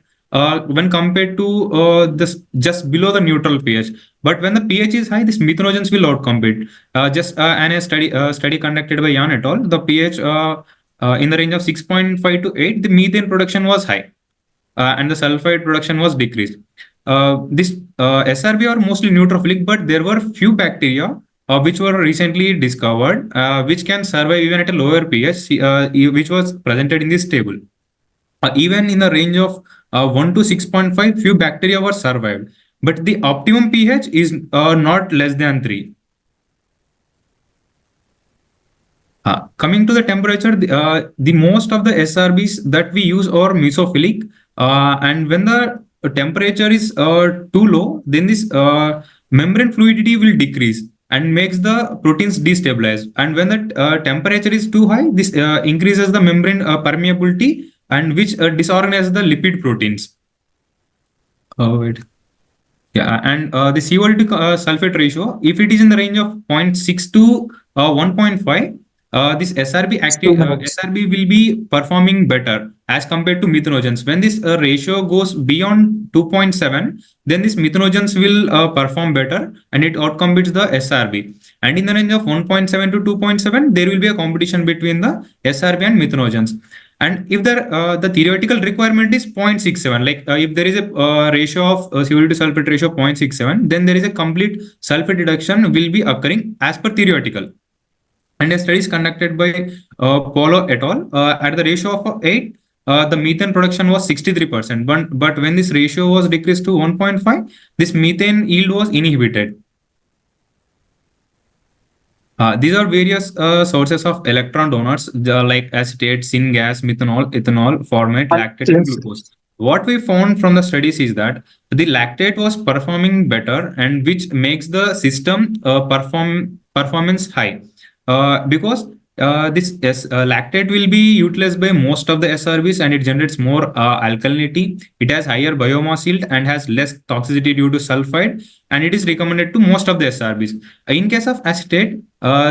when compared to this just below the neutral pH. But when the pH is high, this methanogens will outcompete. And a study conducted by Yan et al., the pH in the range of 6.5 to 8, the methane production was high. And the sulfide production was decreased. This SRB are mostly neutrophilic, but there were few bacteria which were recently discovered, which can survive even at a lower pH, which was presented in this table. Even in the range of 1 to 6.5, few bacteria were survived, but the optimum pH is not less than 3. Coming to the temperature, the most of the SRBs that we use are mesophilic, and when the temperature is too low, then this membrane fluidity will decrease and makes the proteins destabilize. And when the temperature is too high, this increases the membrane permeability, and which disorganizes the lipid proteins. Wait. Yeah, and the CO2 to sulfate ratio, if it is in the range of 0.6 to 1.5, this SRB will be performing better as compared to methanogens. When this ratio goes beyond 2.7, then this methanogens will perform better and it outcompetes the SRB. And in the range of 1.7 to 2.7, there will be a competition between the SRB and methanogens. And if the theoretical requirement is 0.67, like if there is a ratio of CO2 to sulfate ratio 0.67, then there is a complete sulfate reduction will be occurring as per theoretical. And a study is conducted by Polo et al. At the ratio of 8, the methane production was 63%. But when this ratio was decreased to 1.5, this methane yield was inhibited. These are various sources of electron donors like acetate, syngas, methanol, ethanol, formate, lactate, and glucose. What we found from the studies is that the lactate was performing better, and which makes the system performance high because this lactate will be utilized by most of the SRBs, and it generates more alkalinity. It has higher biomass yield and has less toxicity due to sulfide, and it is recommended to most of the SRBs. In case of acetate,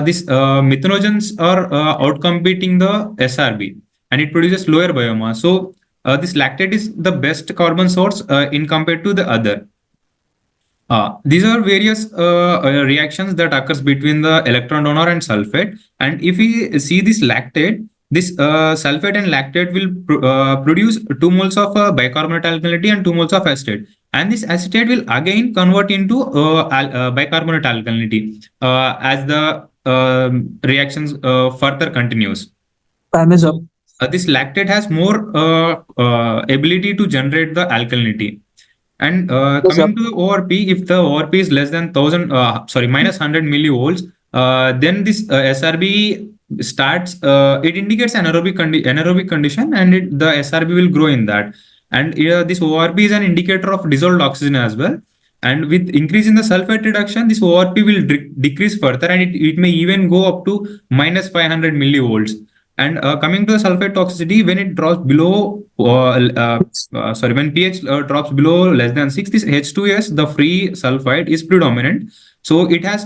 this methanogens are outcompeting the SRB, and it produces lower biomass. So this lactate is the best carbon source in compared to the other. These are various reactions that occurs between the electron donor and sulfate. And if we see this lactate, this sulfate and lactate will produce 2 moles of bicarbonate alkalinity and 2 moles of acetate. And this acetate will again convert into bicarbonate alkalinity as the reactions further continues. Time is up. This lactate has more ability to generate the alkalinity. And coming to the ORP, if the ORP is less than minus 100 millivolts, then this SRB starts, it indicates anaerobic condition, and the SRB will grow in that. And this ORP is an indicator of dissolved oxygen as well. And with increase in the sulfate reduction, this ORP will decrease further, and it may even go up to minus 500 millivolts. And coming to the sulfate toxicity, when it drops below, when pH drops below less than 6, this H2S, the free sulfide, is predominant. So it has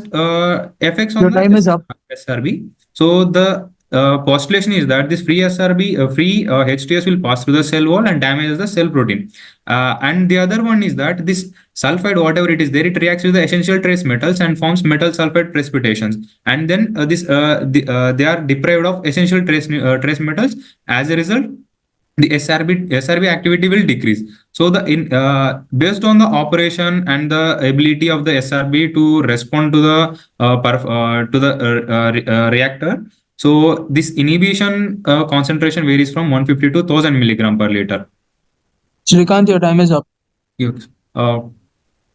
effects on the SRB. So the postulation is that this free SRB, free H2S will pass through the cell wall and damages the cell protein. And the other one is that this sulfide, whatever it is there, it reacts with the essential trace metals and forms metal sulfide precipitations. And then they are deprived of essential trace metals. As a result, the SRB activity will decrease. So based on the operation and the ability of the SRB to respond to the reactor, so this inhibition concentration varies from 150 to 1000 milligram per liter. Srikanth, your time is up. Yes.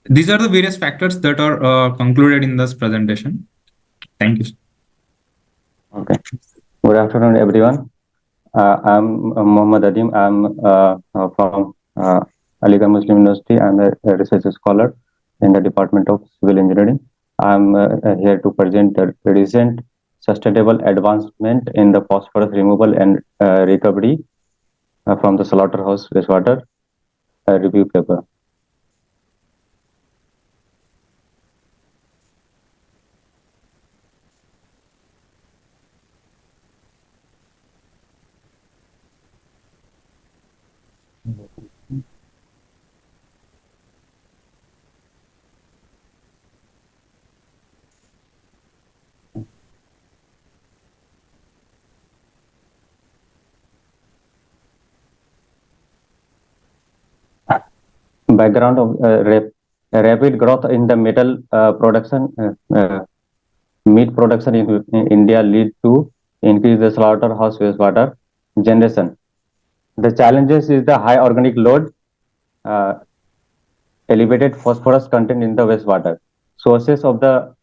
These are the various factors that are concluded in this presentation. Thank you. Okay. Good afternoon, everyone. I'm Mohammad Adim. I'm from Aligarh Muslim University. I'm a research scholar in the Department of Civil Engineering. I'm here to present the recent sustainable advancement in the phosphorus removal and recovery from the slaughterhouse wastewater review paper. Background of rapid growth in the metal production, meat production in India lead to increase the slaughterhouse wastewater generation. The challenges is the high organic load, elevated phosphorus content in the wastewater. Sources of the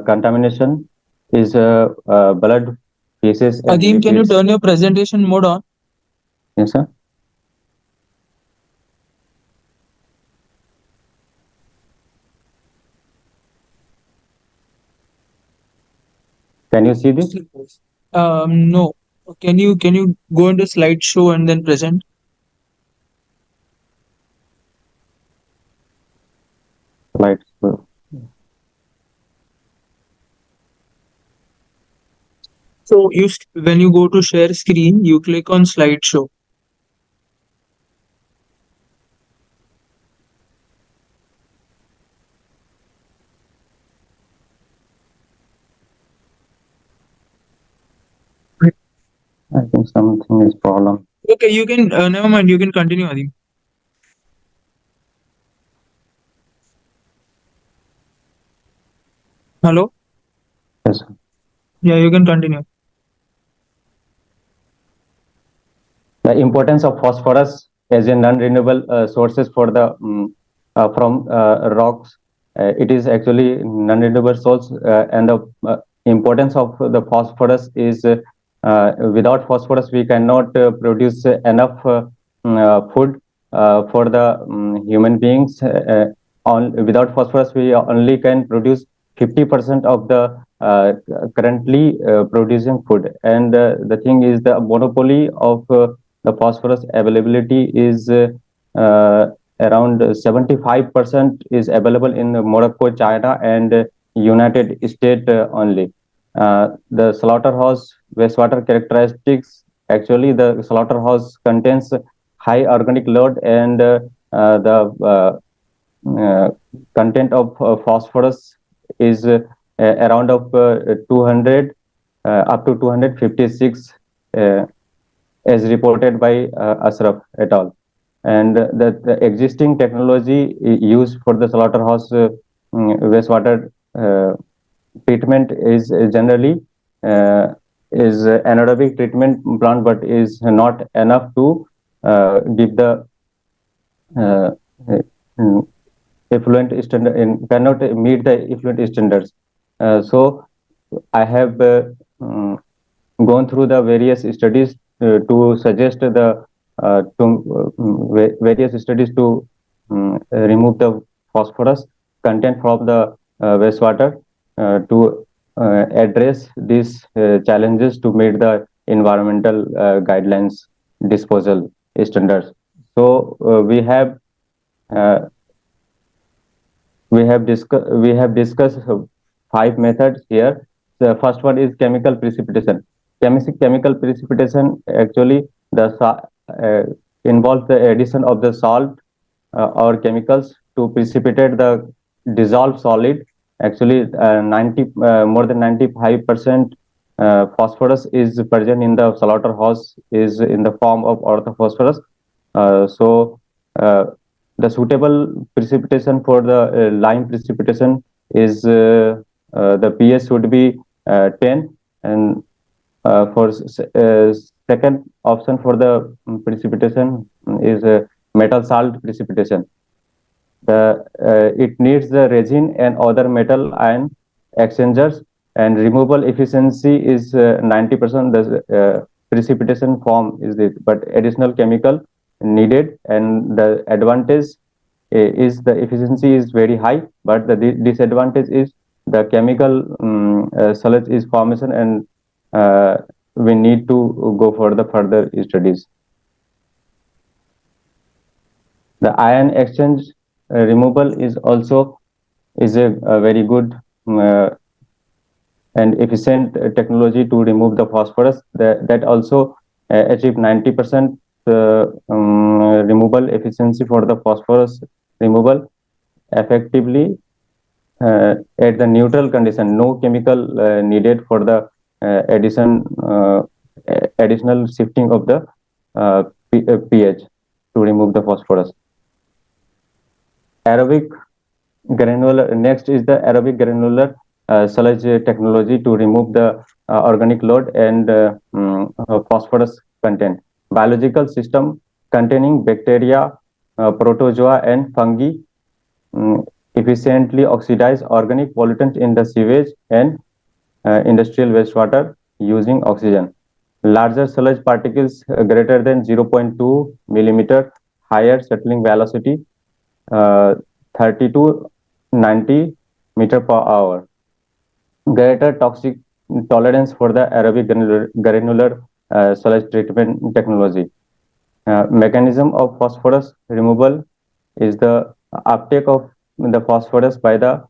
contamination is blood pieces. And Adim, can you liquids. turn your presentation mode on? Yes, sir. Can you see this? No. Can you go into slideshow and then present? Right. So when you go to share screen, you click on slideshow. I think something is problem. Okay, you can never mind. You can continue, Adim. Hello. Yes, sir. Yeah, you can continue. The importance of phosphorus as a non-renewable sources for the from rocks. It is actually non-renewable source, and the importance of the phosphorus is without phosphorus we cannot produce enough food for the human beings. Without phosphorus, we only can produce 50% of the currently producing food. And the thing is, the monopoly of the phosphorus availability is around 75% is available in Morocco, China, and United States only. The slaughterhouse wastewater characteristics. Actually, the slaughterhouse contains high organic load, and the content of phosphorus is around of 200 up to 256 as reported by Ashraf et al. And the existing technology used for the slaughterhouse wastewater treatment is generally is anaerobic treatment plant, but is not enough to give the effluent standard, cannot meet the effluent standards. So I have gone through the various studies to suggest the various studies to remove the phosphorus content from the wastewater to address these challenges to meet the environmental guidelines disposal standards. So we have discussed 5 methods here. The first one is chemical precipitation. Chemical precipitation actually involves the addition of the salt or chemicals to precipitate the dissolved solid. Actually, more than 95% phosphorus is present in the slaughterhouse is in the form of orthophosphorus. The suitable precipitation for the lime precipitation is the pH should be 10, and for second option for the precipitation is metal salt precipitation. It needs the resin and other metal ion exchangers, and removal efficiency is 90%. The precipitation form is it, but additional chemical needed, and the advantage is the efficiency is very high, but the disadvantage is the chemical sludge is formation, and we need to go for the further studies. The ion exchange removal is also a very good and efficient technology to remove the phosphorus. That also achieve 90% removal efficiency for the phosphorus removal effectively at the neutral condition. No chemical needed for the additional shifting of the pH to remove the phosphorus. Aerobic granular. Next is the aerobic granular sludge technology to remove the organic load and phosphorus content. Biological system containing bacteria, protozoa, and fungi efficiently oxidize organic pollutants in the sewage and industrial wastewater using oxygen. Larger sludge particles greater than 0.2 millimeter, higher settling velocity, 30 to 90 meter per hour. Greater toxic tolerance for the aerobic granular sludge treatment technology. Mechanism of phosphorus removal is the uptake of the phosphorus by the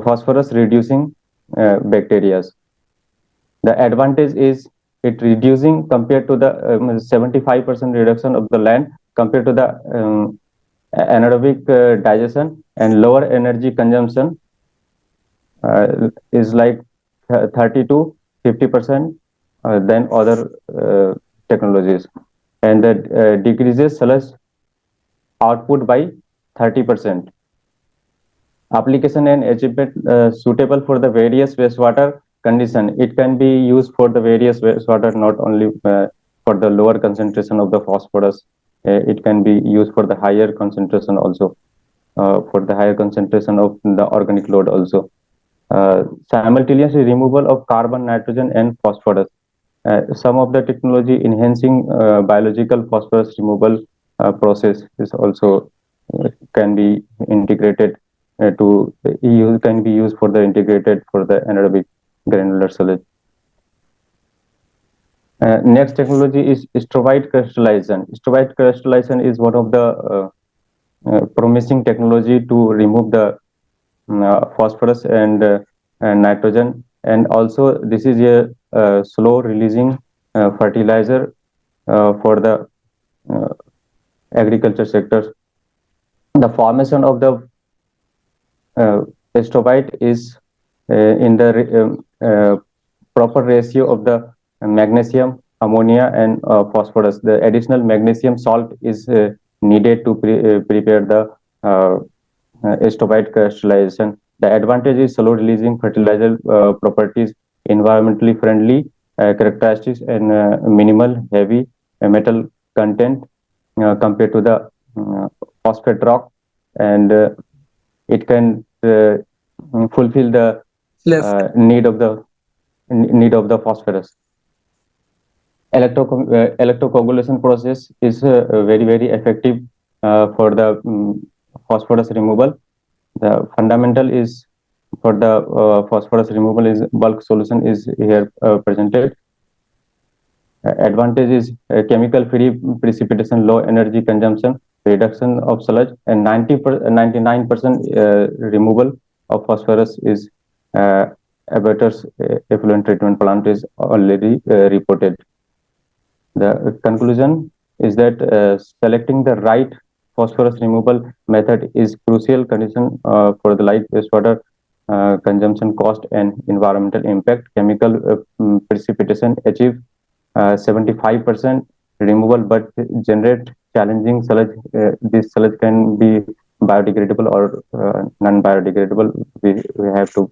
phosphorus reducing bacteria. The advantage is it reducing compared to the 75% reduction of the land compared to the anaerobic digestion, and lower energy consumption is like 30 to 50% than other technologies, and that decreases sludge output by 30%. Application and achievement suitable for the various wastewater condition. It can be used for the various wastewater, not only for the lower concentration of the phosphorus. It can be used for the higher concentration also, for the higher concentration of the organic load also. Simultaneously removal of carbon, nitrogen, and phosphorus. Some of the technology enhancing biological phosphorus removal process is also can be integrated can be used for the integrated for the anaerobic granular sludge. Next technology is strobite crystallization. Strobite crystallization is one of the promising technology to remove the phosphorus and nitrogen, and also this is a slow releasing fertilizer for the agriculture sector. The formation of the strobite is in the proper ratio of the magnesium, ammonia, and phosphorus. The additional magnesium salt is needed to prepare the strobite crystallization. The advantage is slow releasing fertilizer properties, environmentally friendly characteristics, and minimal heavy metal content compared to the phosphate rock, and it can fulfill the need of the phosphorus. Electrocoagulation process is very effective for the phosphorus removal. The fundamental is for the phosphorus removal is bulk solution is here presented. Advantage is chemical free precipitation, low energy consumption, reduction of sludge, and 99% removal of phosphorus is Abattoir's effluent treatment plant is already reported. The conclusion is that selecting the right phosphorus removal method is crucial condition for the light wastewater consumption cost and environmental impact. Chemical precipitation achieve 75% removal, but generate challenging sludge. This sludge can be biodegradable or non-biodegradable. We have to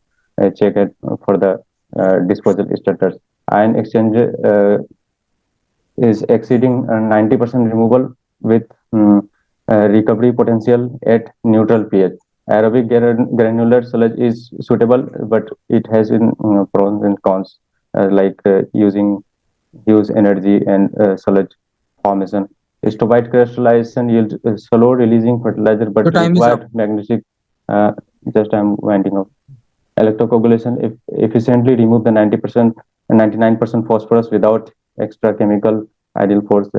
check it for the disposal status. Ion exchange is exceeding 90% removal with recovery potential at neutral pH. Aerobic granular sludge is suitable, but it has pros and cons, like using huge energy and sludge formation. Strobite crystallization yields slow releasing fertilizer, but required magnetic. Just I'm winding up. Electrocoagulation efficiently remove the 90% and 99% phosphorus without extra chemical, ideal for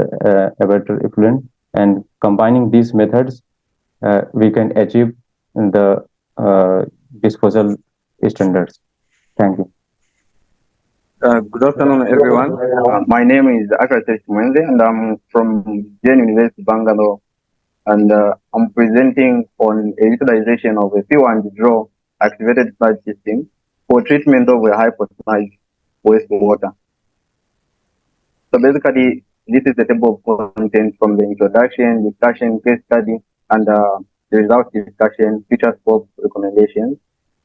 abattoir effluent. And combining these methods, we can achieve the disposal standards. Thank you. Good afternoon, everyone. My name is Venkateswaran, and I'm from Jain University, Bangalore. And I'm presenting on a utilization of a fill and draw activated sludge system for treatment of a hypotonized wastewater. So basically, this is the table of contents from the introduction, discussion, case study, and the result discussion, future scope recommendations.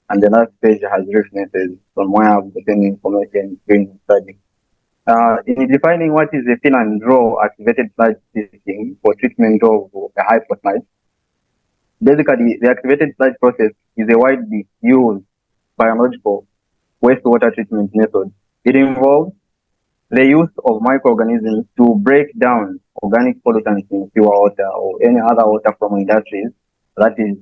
And the last page has references from where I've gotten information during the study. In defining what is a fill and draw activated sludge system for treatment of a hypotonized, basically the activated sludge process is a widely used biological wastewater treatment method. It involves the use of microorganisms to break down organic pollutants in pure water or any other water from industries that is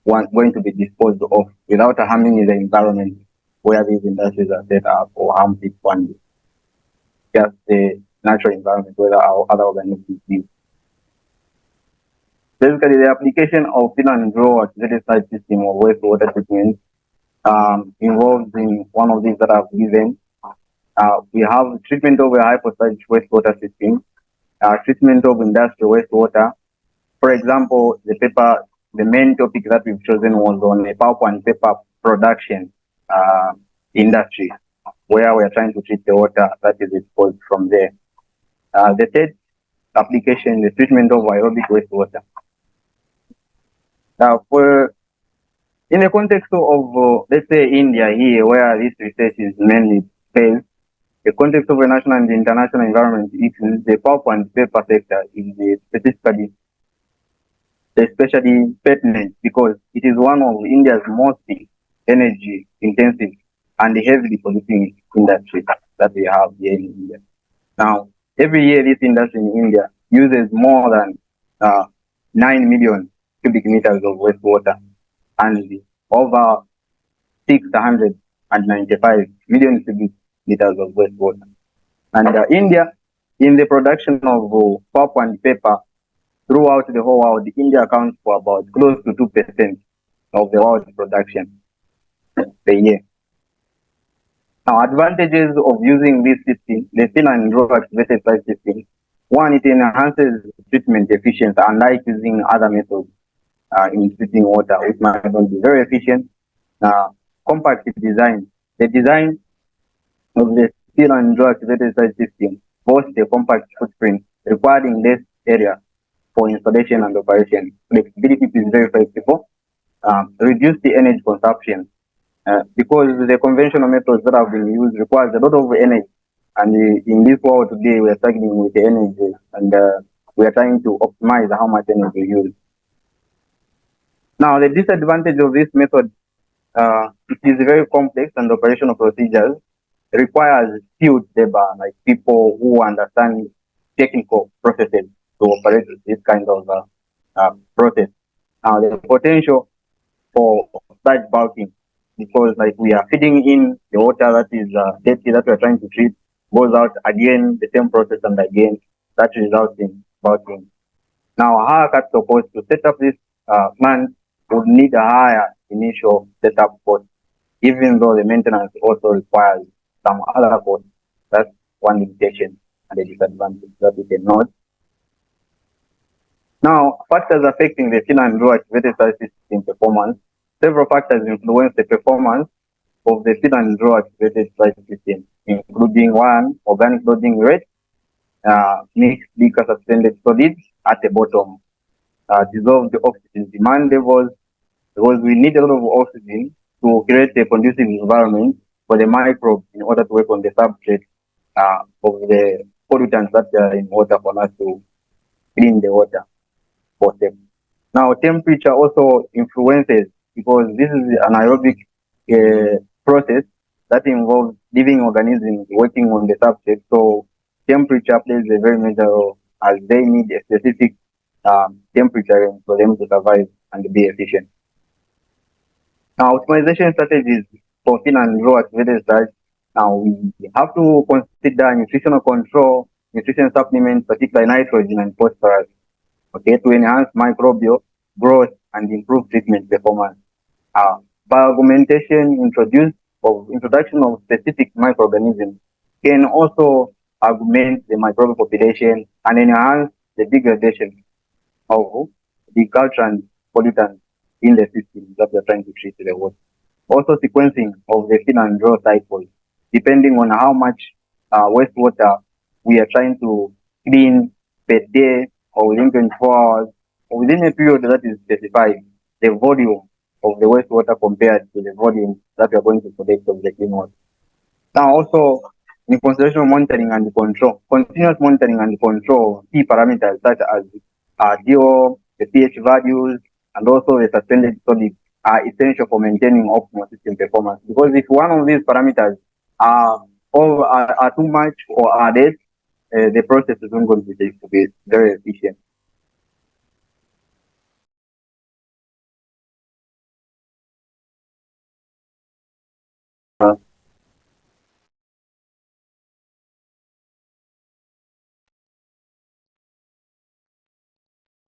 going to be disposed of without harming the environment where these industries are set up or harm people and just the natural environment where our other organisms live. Basically, the application of fill and draw activated site system of wastewater treatment involves in one of these that I've given. We have treatment of a hypostatic wastewater system, treatment of industrial wastewater. For example, the main topic that we've chosen was on the pulp and paper production industry, where we are trying to treat the water that is exposed from there. The third application, the treatment of aerobic wastewater. Now, in the context of, let's say, India here, where this research is mainly based, the context of the national and international environment issues, the pulp and paper sector is especially pertinent because it is one of India's most energy intensive and heavily polluting industries that we have here in India. Now, every year this industry in India uses more than 9 million cubic meters of wastewater and over 695 million cubic meters of wastewater. And India, in the production of pulp and paper throughout the whole world, India accounts for about close to 2% of the world's production per year. Now, advantages of using this system, the fill and draw activated site system. One, it enhances treatment efficiency, unlike using other methods in treating water, which might not be very efficient. Compact design. The design of the fill and draw activated site system boasts a compact footprint, requiring less area for installation and operation. Flexibility is very flexible. Reduce the energy consumption because the conventional methods that have been used requires a lot of energy. And in this world today, we are struggling with the energy and we are trying to optimize how much energy we use. Now, the disadvantage of this method, it is very complex and operational procedures requires skilled labor, like people who understand technical processes to operate this kind of process. Now, the potential for such bulking, because like we are feeding in the water that is dirty that we are trying to treat, goes out again, the same process and again, that results in bulking. Now, a higher capital cost to set up this plant would need a higher initial setup cost, even though the maintenance also requires some other costs. That's one limitation and a disadvantage that we can note. Now, factors affecting the fill and draw activated site system performance. Several factors influence the performance of the fill and draw activated site system, including one, organic loading rate, mixed liquor suspended solids at the bottom, dissolved oxygen demand levels, because we need a lot of oxygen to create a conducive environment for the microbes in order to work on the substrate of the pollutants that are in water for us to clean the water for them. Now, temperature also influences because this is an aerobic process that involves living organisms working on the substrate. So, temperature plays a very major role as they need a specific temperature range for them to survive and be efficient. Now, optimization strategies for fill and draw activated sites. Now, we have to consider nutritional control, nutrition supplements, particularly nitrogen and phosphorus, okay, to enhance microbial growth and improve treatment performance. Bioaugmentation introduction of specific microorganisms can also augment the microbial population and enhance the degradation of the culture and pollutants in the system that we are trying to treat the water. Also, sequencing of the fill and draw cycles, depending on how much wastewater we are trying to clean per day or within 24 hours or within a period that is specified, the volume of the wastewater compared to the volume that we are going to collect of the clean water. Now, also, in consideration of monitoring and control, continuous monitoring and control of key parameters such as DO, the pH values, and also the suspended solid are essential for maintaining optimal system performance. Because if one of these parameters are too much or are less, the process is not going to be very efficient.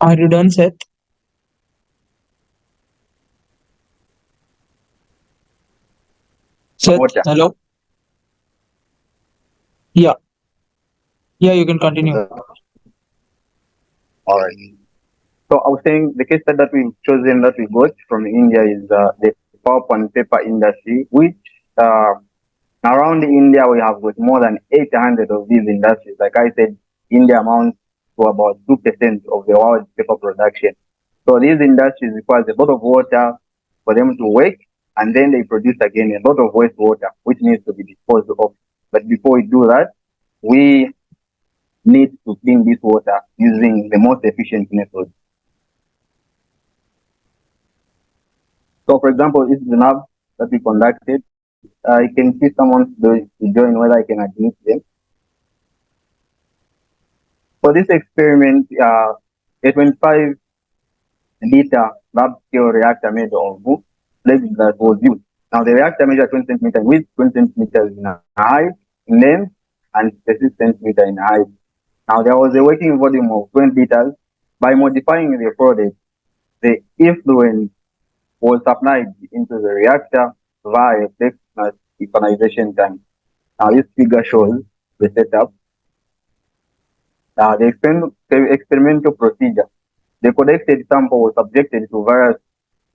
Are you done, Seth? Seth, Water. hello? Yeah. Yeah, you can continue. All right. So I was saying the case study that we've chosen that we got from India is the pulp and paper industry, which around India we have got more than 800 of these industries. Like I said, India amounts to about 2% of the world paper production. So these industries require a lot of water for them to work, and then they produce again a lot of wastewater, which needs to be disposed of. But before we do that, we need to clean this water using the most efficient method. So, for example, this is an app that we conducted. I can see someone to join whether I can admit them. For this experiment, a 25 liter lab scale reactor made of lead that was used. Now, the reactor measured 20 centimeters width, 20 centimeters in height, in length, and 36 centimeters in height. Now, there was a working volume of 20 liters. By modifying the product, the effluent was supplied into the reactor via a flex equalization tank. Now, this figure shows the setup. The experimental procedure. The collected sample was subjected to various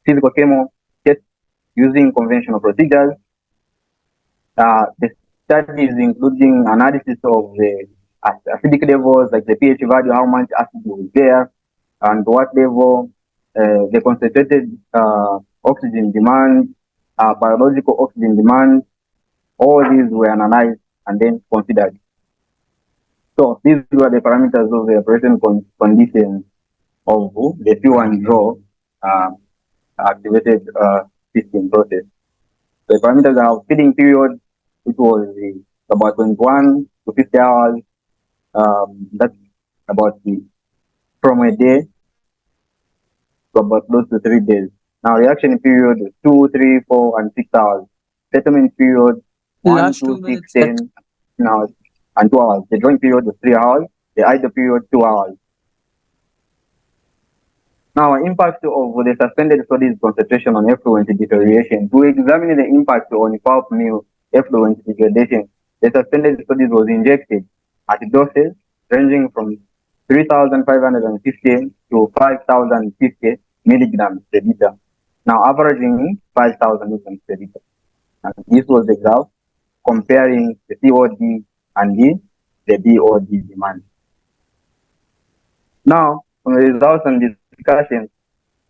physical chemical tests using conventional procedures. The studies including analysis of the acidic levels, like the pH value, how much acid was there, and what level, the concentrated oxygen demand, biological oxygen demand. All these were analyzed and then considered. So these were the parameters of the operation conditions of the fuel and draw activated system process. The parameters are feeding period, which was about 21 to 50 hours. That's about from a day to about close to 3 days. Now reaction period is 2, 3, 4, and 6 hours. Settlement period 1, 2, 6, 10 hours and 2 hours. The drawing period is 3 hours. The idle period 2 hours. Now, impact of the suspended studies concentration on effluent deterioration. To examine the impact on pulp mill effluent degradation, the suspended studies was injected at doses ranging from 3,550 to 5,050 milligrams per liter. Now, averaging 5,000 milligrams per liter. And this was the graph comparing the COD and the BOD demand. Now, from the results and discussion,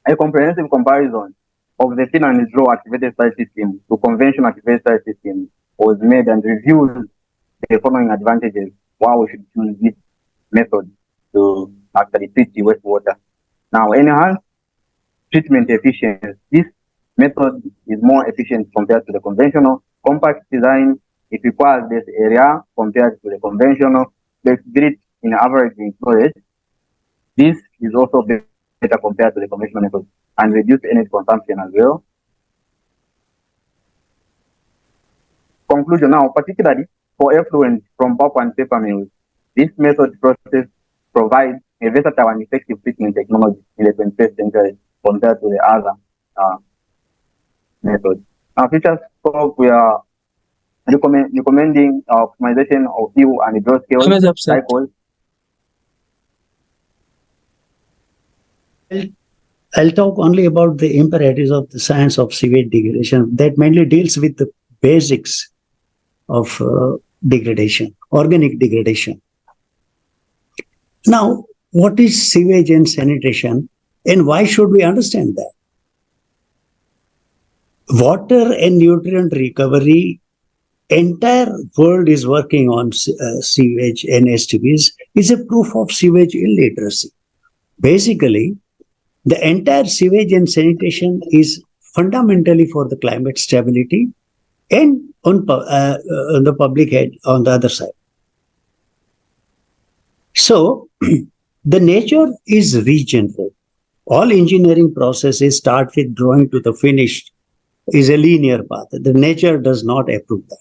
a comprehensive comparison of the thin and draw activated site system to conventional activated site system was made and reviewed the following advantages why we should choose this method to actually treat the wastewater. Now, enhanced treatment efficiency. This method is more efficient compared to the conventional. Compact design, it requires less area compared to the conventional. Flexibility in averaging storage. This is also better compared to the conventional method and reduce energy consumption as well. Conclusion now, particularly for effluent from pulp and paper mills, this method process provides a versatile and effective treatment technology in the 21st century compared to the other methods. Now, future scope, we are recommending optimization of fuel and draw scale cycles. I'll talk only about the imperatives of the science of sewage degradation that mainly deals with the basics of degradation, organic degradation. Now, what is sewage and sanitation, and why should we understand that? Water and nutrient recovery, entire world is working on sewage and STPs, is a proof of sewage illiteracy. Basically, the entire sewage and sanitation is fundamentally for the climate stability and on the public head on the other side. So the nature is regenerative. All engineering processes start with drawing to the finished is a linear path. The nature does not approve that.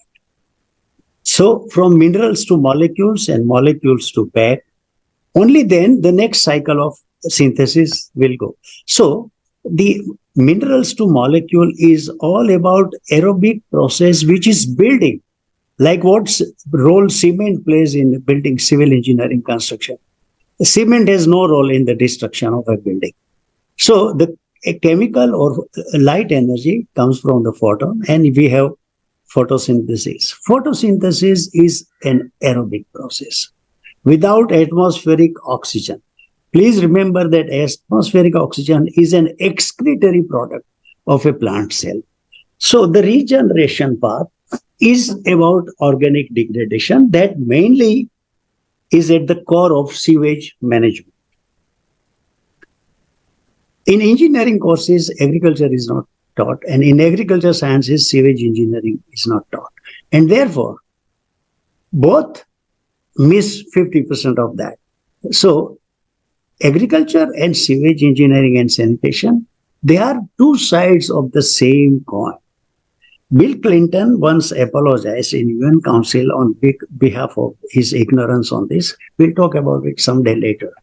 So from minerals to molecules and molecules to bag, only then the next cycle of synthesis will go. So the minerals to molecule is all about aerobic process, which is building, like what role cement plays in building civil engineering construction. Cement has no role in the destruction of a building. So a chemical or light energy comes from the photon, and we have photosynthesis. Photosynthesis is an aerobic process without atmospheric oxygen. Please remember that atmospheric oxygen is an excretory product of a plant cell. So the regeneration path is about organic degradation that mainly is at the core of sewage management. In engineering courses, agriculture is not taught, and in agriculture sciences, sewage engineering is not taught. And therefore, both miss 50% of that. So agriculture and sewage engineering and sanitation, they are two sides of the same coin. Bill Clinton once apologized in UN Council on behalf of his ignorance on this. We'll talk about it someday later.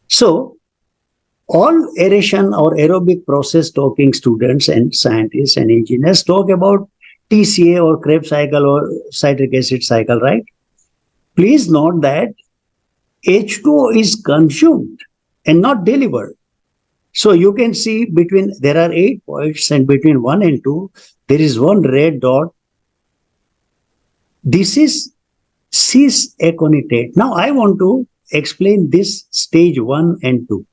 So all aeration or aerobic process talking students and scientists and engineers talk about TCA or Krebs cycle or citric acid cycle, right? Please note that H2O is consumed and not delivered. So you can see there are 8 points, and between 1 and 2, there is one red dot. This is cis aconitate. Now I want to explain this stage 1 and 2.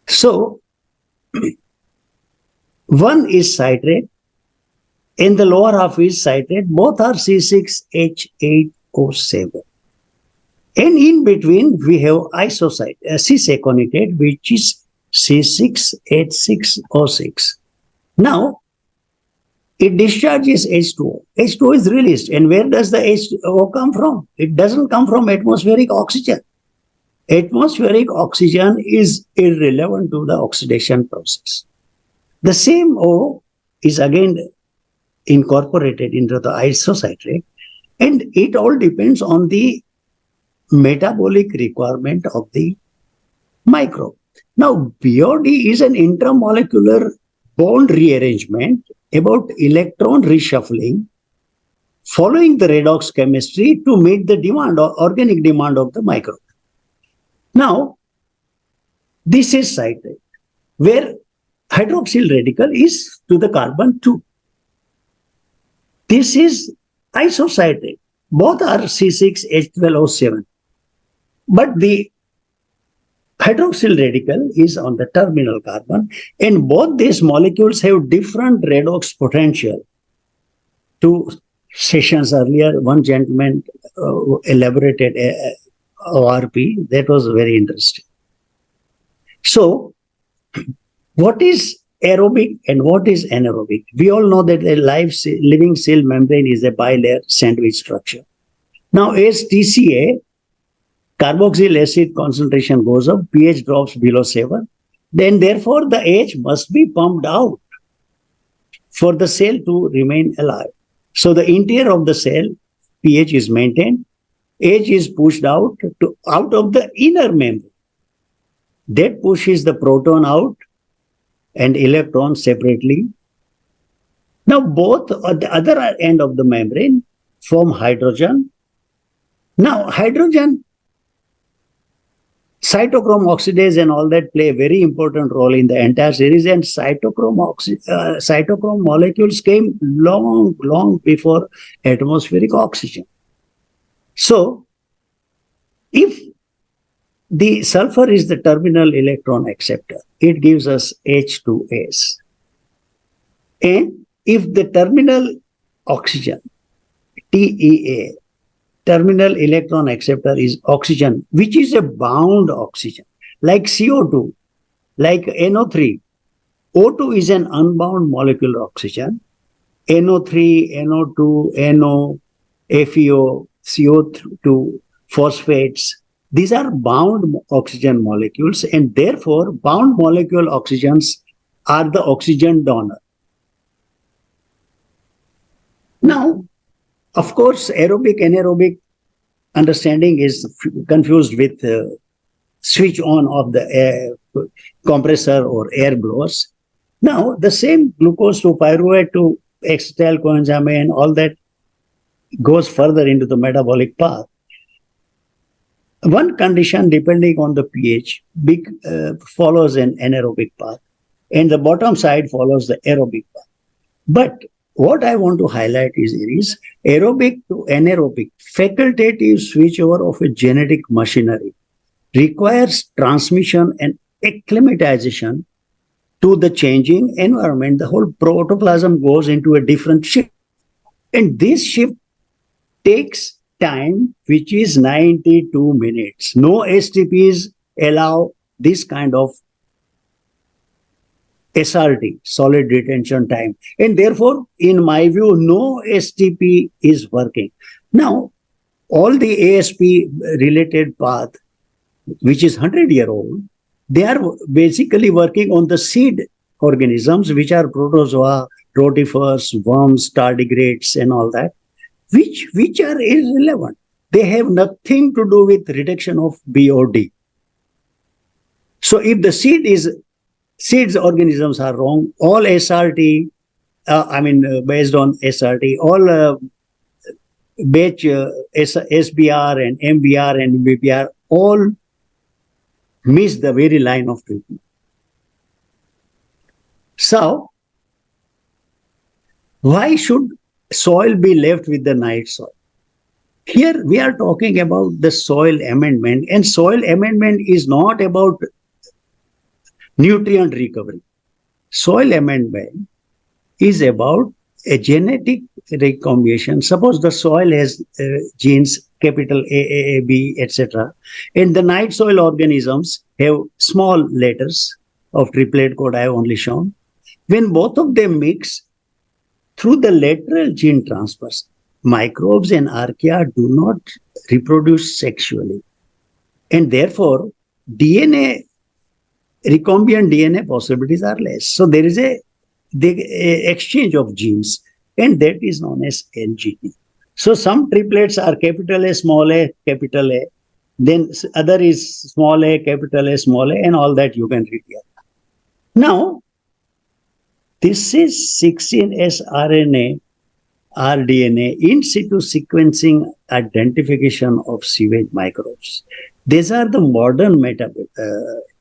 So 1 is citrate, and the lower half is citrate. Both are C6H8O7. And in between, we have cis aconitate, which is C6H6O6. Now, it discharges H2O. H2O is released. And where does the H2O come from? It doesn't come from atmospheric oxygen. Atmospheric oxygen is irrelevant to the oxidation process. The same O is again incorporated into the isocitrate, and it all depends on the metabolic requirement of the microbe. Now, BOD is an intramolecular bond rearrangement about electron reshuffling following the redox chemistry to meet the demand or organic demand of the microbe. Now, this is citrate, where hydroxyl radical is to the carbon 2. This is isocitrate. Both are C6H12O7. But the hydroxyl radical is on the terminal carbon, and both these molecules have different redox potential. 2 sessions earlier, one gentleman elaborated ORP. That was very interesting. So, what is aerobic and what is anaerobic? We all know that a living cell membrane is a bilayer sandwich structure. Now, as TCA, carboxyl acid concentration goes up, pH drops below 7, then therefore the H must be pumped out for the cell to remain alive. So the interior of the cell, pH is maintained, H is pushed out of the inner membrane. That pushes the proton out and electron separately. Now both at the other end of the membrane form hydrogen. Now hydrogen, cytochrome oxidase and all that play a very important role in the entire series, and cytochrome molecules came long before atmospheric oxygen. So if the sulfur is the terminal electron acceptor, it gives us H2S. And if the terminal oxygen, TEA, terminal electron acceptor is oxygen, which is a bound oxygen, like CO2, like NO3, O2 is an unbound molecule of oxygen. NO3, NO2, NO, FeO, CO2, phosphates. These are bound oxygen molecules, and therefore bound molecule oxygens are the oxygen donor. Now, of course, aerobic, anaerobic understanding is confused with switch on of the air compressor or air blowers. Now, the same glucose to pyruvate to acetyl coenzyme and all that goes further into the metabolic path. One condition, depending on the pH, follows an anaerobic path, and the bottom side follows the aerobic path. But what I want to highlight is aerobic to anaerobic facultative switchover of a genetic machinery requires transmission and acclimatization to the changing environment. The whole protoplasm goes into a different shift, and this shift takes time, which is 92 minutes. No STPs allow this kind of SRT, solid retention time. And therefore, in my view, no STP is working. Now, all the ASP related path, which is 100-year-old, they are basically working on the seed organisms, which are protozoa, rotifers, worms, tardigrades, and all that, which are irrelevant. They have nothing to do with reduction of BOD. So if the seeds organisms are wrong, all SRT, based on SRT, all batch SBR and MBR and BBR all miss the very line of treatment. So, why should soil be left with the night soil? Here we are talking about the soil amendment, and soil amendment is not about nutrient recovery. Soil amendment is about a genetic recombination. Suppose the soil has genes capital A, B, etc. And the night soil organisms have small letters of triplet code I have only shown. When both of them mix through the lateral gene transfers, microbes and archaea do not reproduce sexually. And therefore, recombinant DNA possibilities are less. So there is a exchange of genes, and that is known as NGT. So some triplets are capital A, small a, capital A. Then other is small a, capital A, small a, and all that you can read here. Now, this is 16S RNA, rDNA, in situ sequencing identification of sewage microbes. These are the modern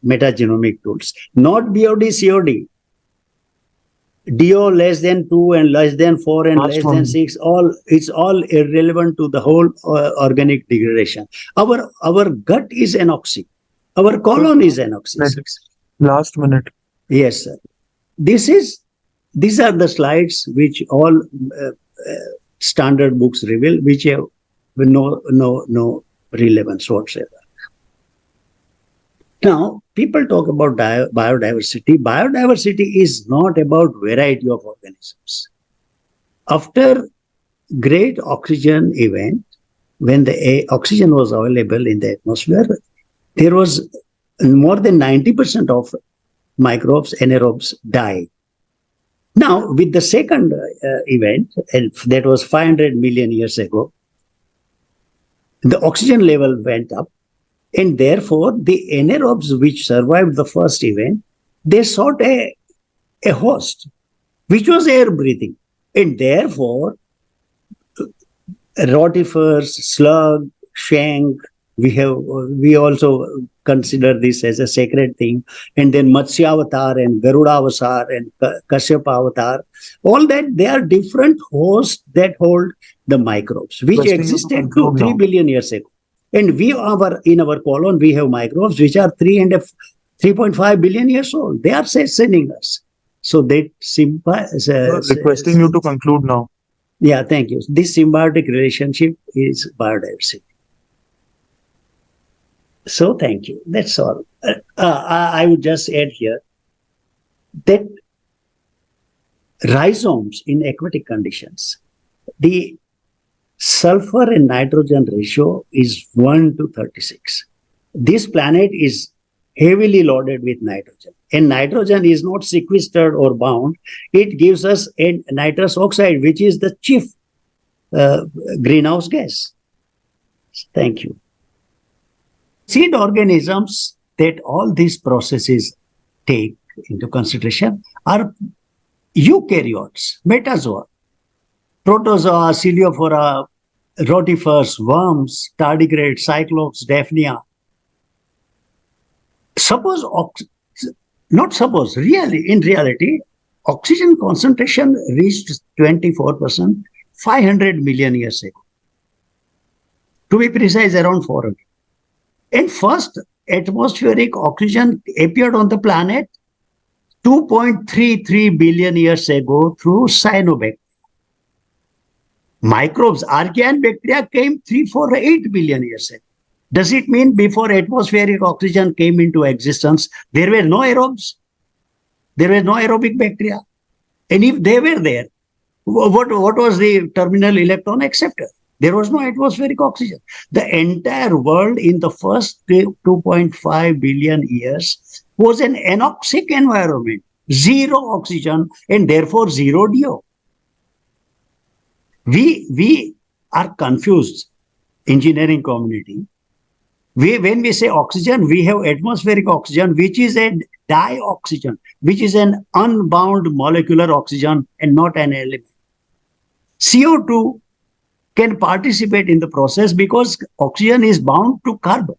metagenomic tools, not BOD, COD. DO less than 2 and less than 4 and less than 6, it's all irrelevant to the whole organic degradation. Our gut is anoxic. Our colon is anoxic. Last minute. Yes, sir. These are the slides which all standard books reveal, which have no relevance whatsoever. Now, people talk about biodiversity. Biodiversity is not about variety of organisms. After great oxygen event, when the oxygen was available in the atmosphere, there was more than 90% of microbes, anaerobes died. Now, with the second event, and that was 500 million years ago, the oxygen level went up, and therefore the anaerobes which survived the first event, they sought a host, which was air breathing, and therefore rotifers, slug, shank, we also consider this as a sacred thing, and then Matsya Avatar and Garuda Avatar and Kashyapa Avatar, all that, they are different hosts that hold the microbes, which existed 3 billion years ago. And in our colon, we have microbes which are 3.5 billion years old. They are sustaining us. So that requesting you to conclude now. Yeah, thank you. This symbiotic relationship is biodiversity. So thank you. That's all. I would just add here that rhizomes in aquatic conditions, the sulfur and nitrogen ratio is 1 to 36. This planet is heavily loaded with nitrogen, and nitrogen is not sequestered or bound. It gives us a nitrous oxide, which is the chief greenhouse gas. Thank you. Seed organisms that all these processes take into consideration are eukaryotes, metazoa, protozoa, coleophora, rotifers, worms, tardigrades, cyclops, daphnia. In reality, oxygen concentration reached 24% 500 million years ago. To be precise, around 400. And first atmospheric oxygen appeared on the planet 2.33 billion years ago through cyanobacteria. Microbes, archaea and bacteria came 348 billion years ago. Does it mean before atmospheric oxygen came into existence, there were no aerobes? There were no aerobic bacteria? And if they were there, what was the terminal electron acceptor? There was no atmospheric oxygen. The entire world in the first 2.5 billion years was an anoxic environment, zero oxygen, and therefore zero DO. We are confused, engineering community. When we say oxygen, we have atmospheric oxygen, which is a dioxygen, which is an unbound molecular oxygen and not an element. CO2 can participate in the process because oxygen is bound to carbon.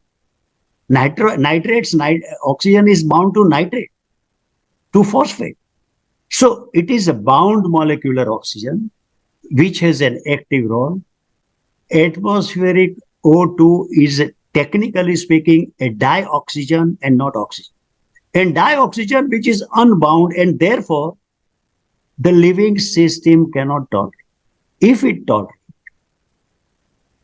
Oxygen is bound to nitrate, to phosphate. So it is a bound molecular oxygen, which has an active role. Atmospheric O2 is, technically speaking, a dioxygen and not oxygen. And dioxygen, which is unbound, and therefore the living system cannot tolerate. If it tolerates,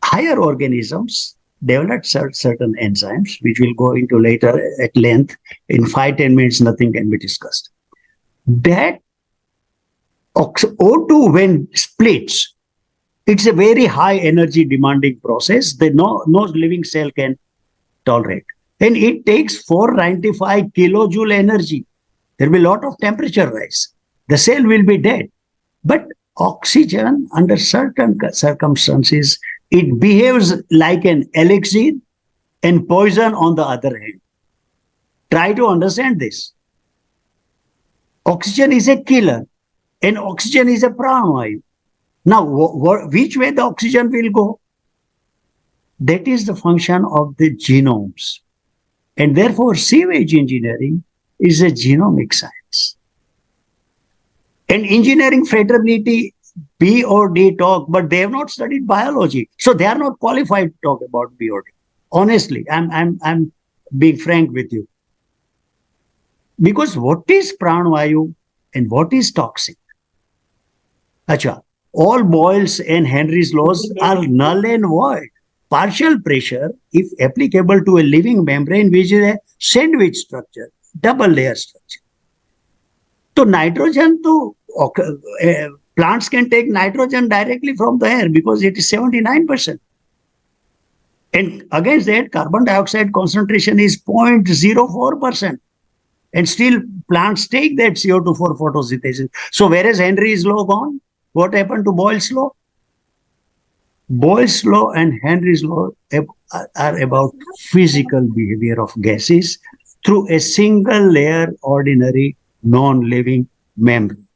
higher organisms develop certain enzymes, which we'll go into later at length. In 5-10 minutes, nothing can be discussed. That O2, when splits, it's a very high energy demanding process that no living cell can tolerate. And it takes 495 kilojoule energy. There will be a lot of temperature rise. The cell will be dead. But oxygen, under certain circumstances, it behaves like an elixir and poison on the other hand. Try to understand this. Oxygen is a killer and oxygen is a pranavayu. Now, which way the oxygen will go? That is the function of the genomes. And therefore, sewage engineering is a genomic science. And engineering fraternity, B or D talk, but they have not studied biology. So they are not qualified to talk about B or D. Honestly, I'm being frank with you. Because what is pranavayu and what is toxic? Acha, all Boyle's and Henry's laws are null and void. Partial pressure, if applicable to a living membrane, which is a sandwich structure, double layer structure. So nitrogen, plants can take nitrogen directly from the air because it is 79%. And against that, carbon dioxide concentration is 0.04%. And still plants take that CO2 for photosynthesis. So where is Henry's law gone? What happened to Boyle's law? Boyle's law and Henry's law are about physical behavior of gases through a single layer ordinary non-living membrane.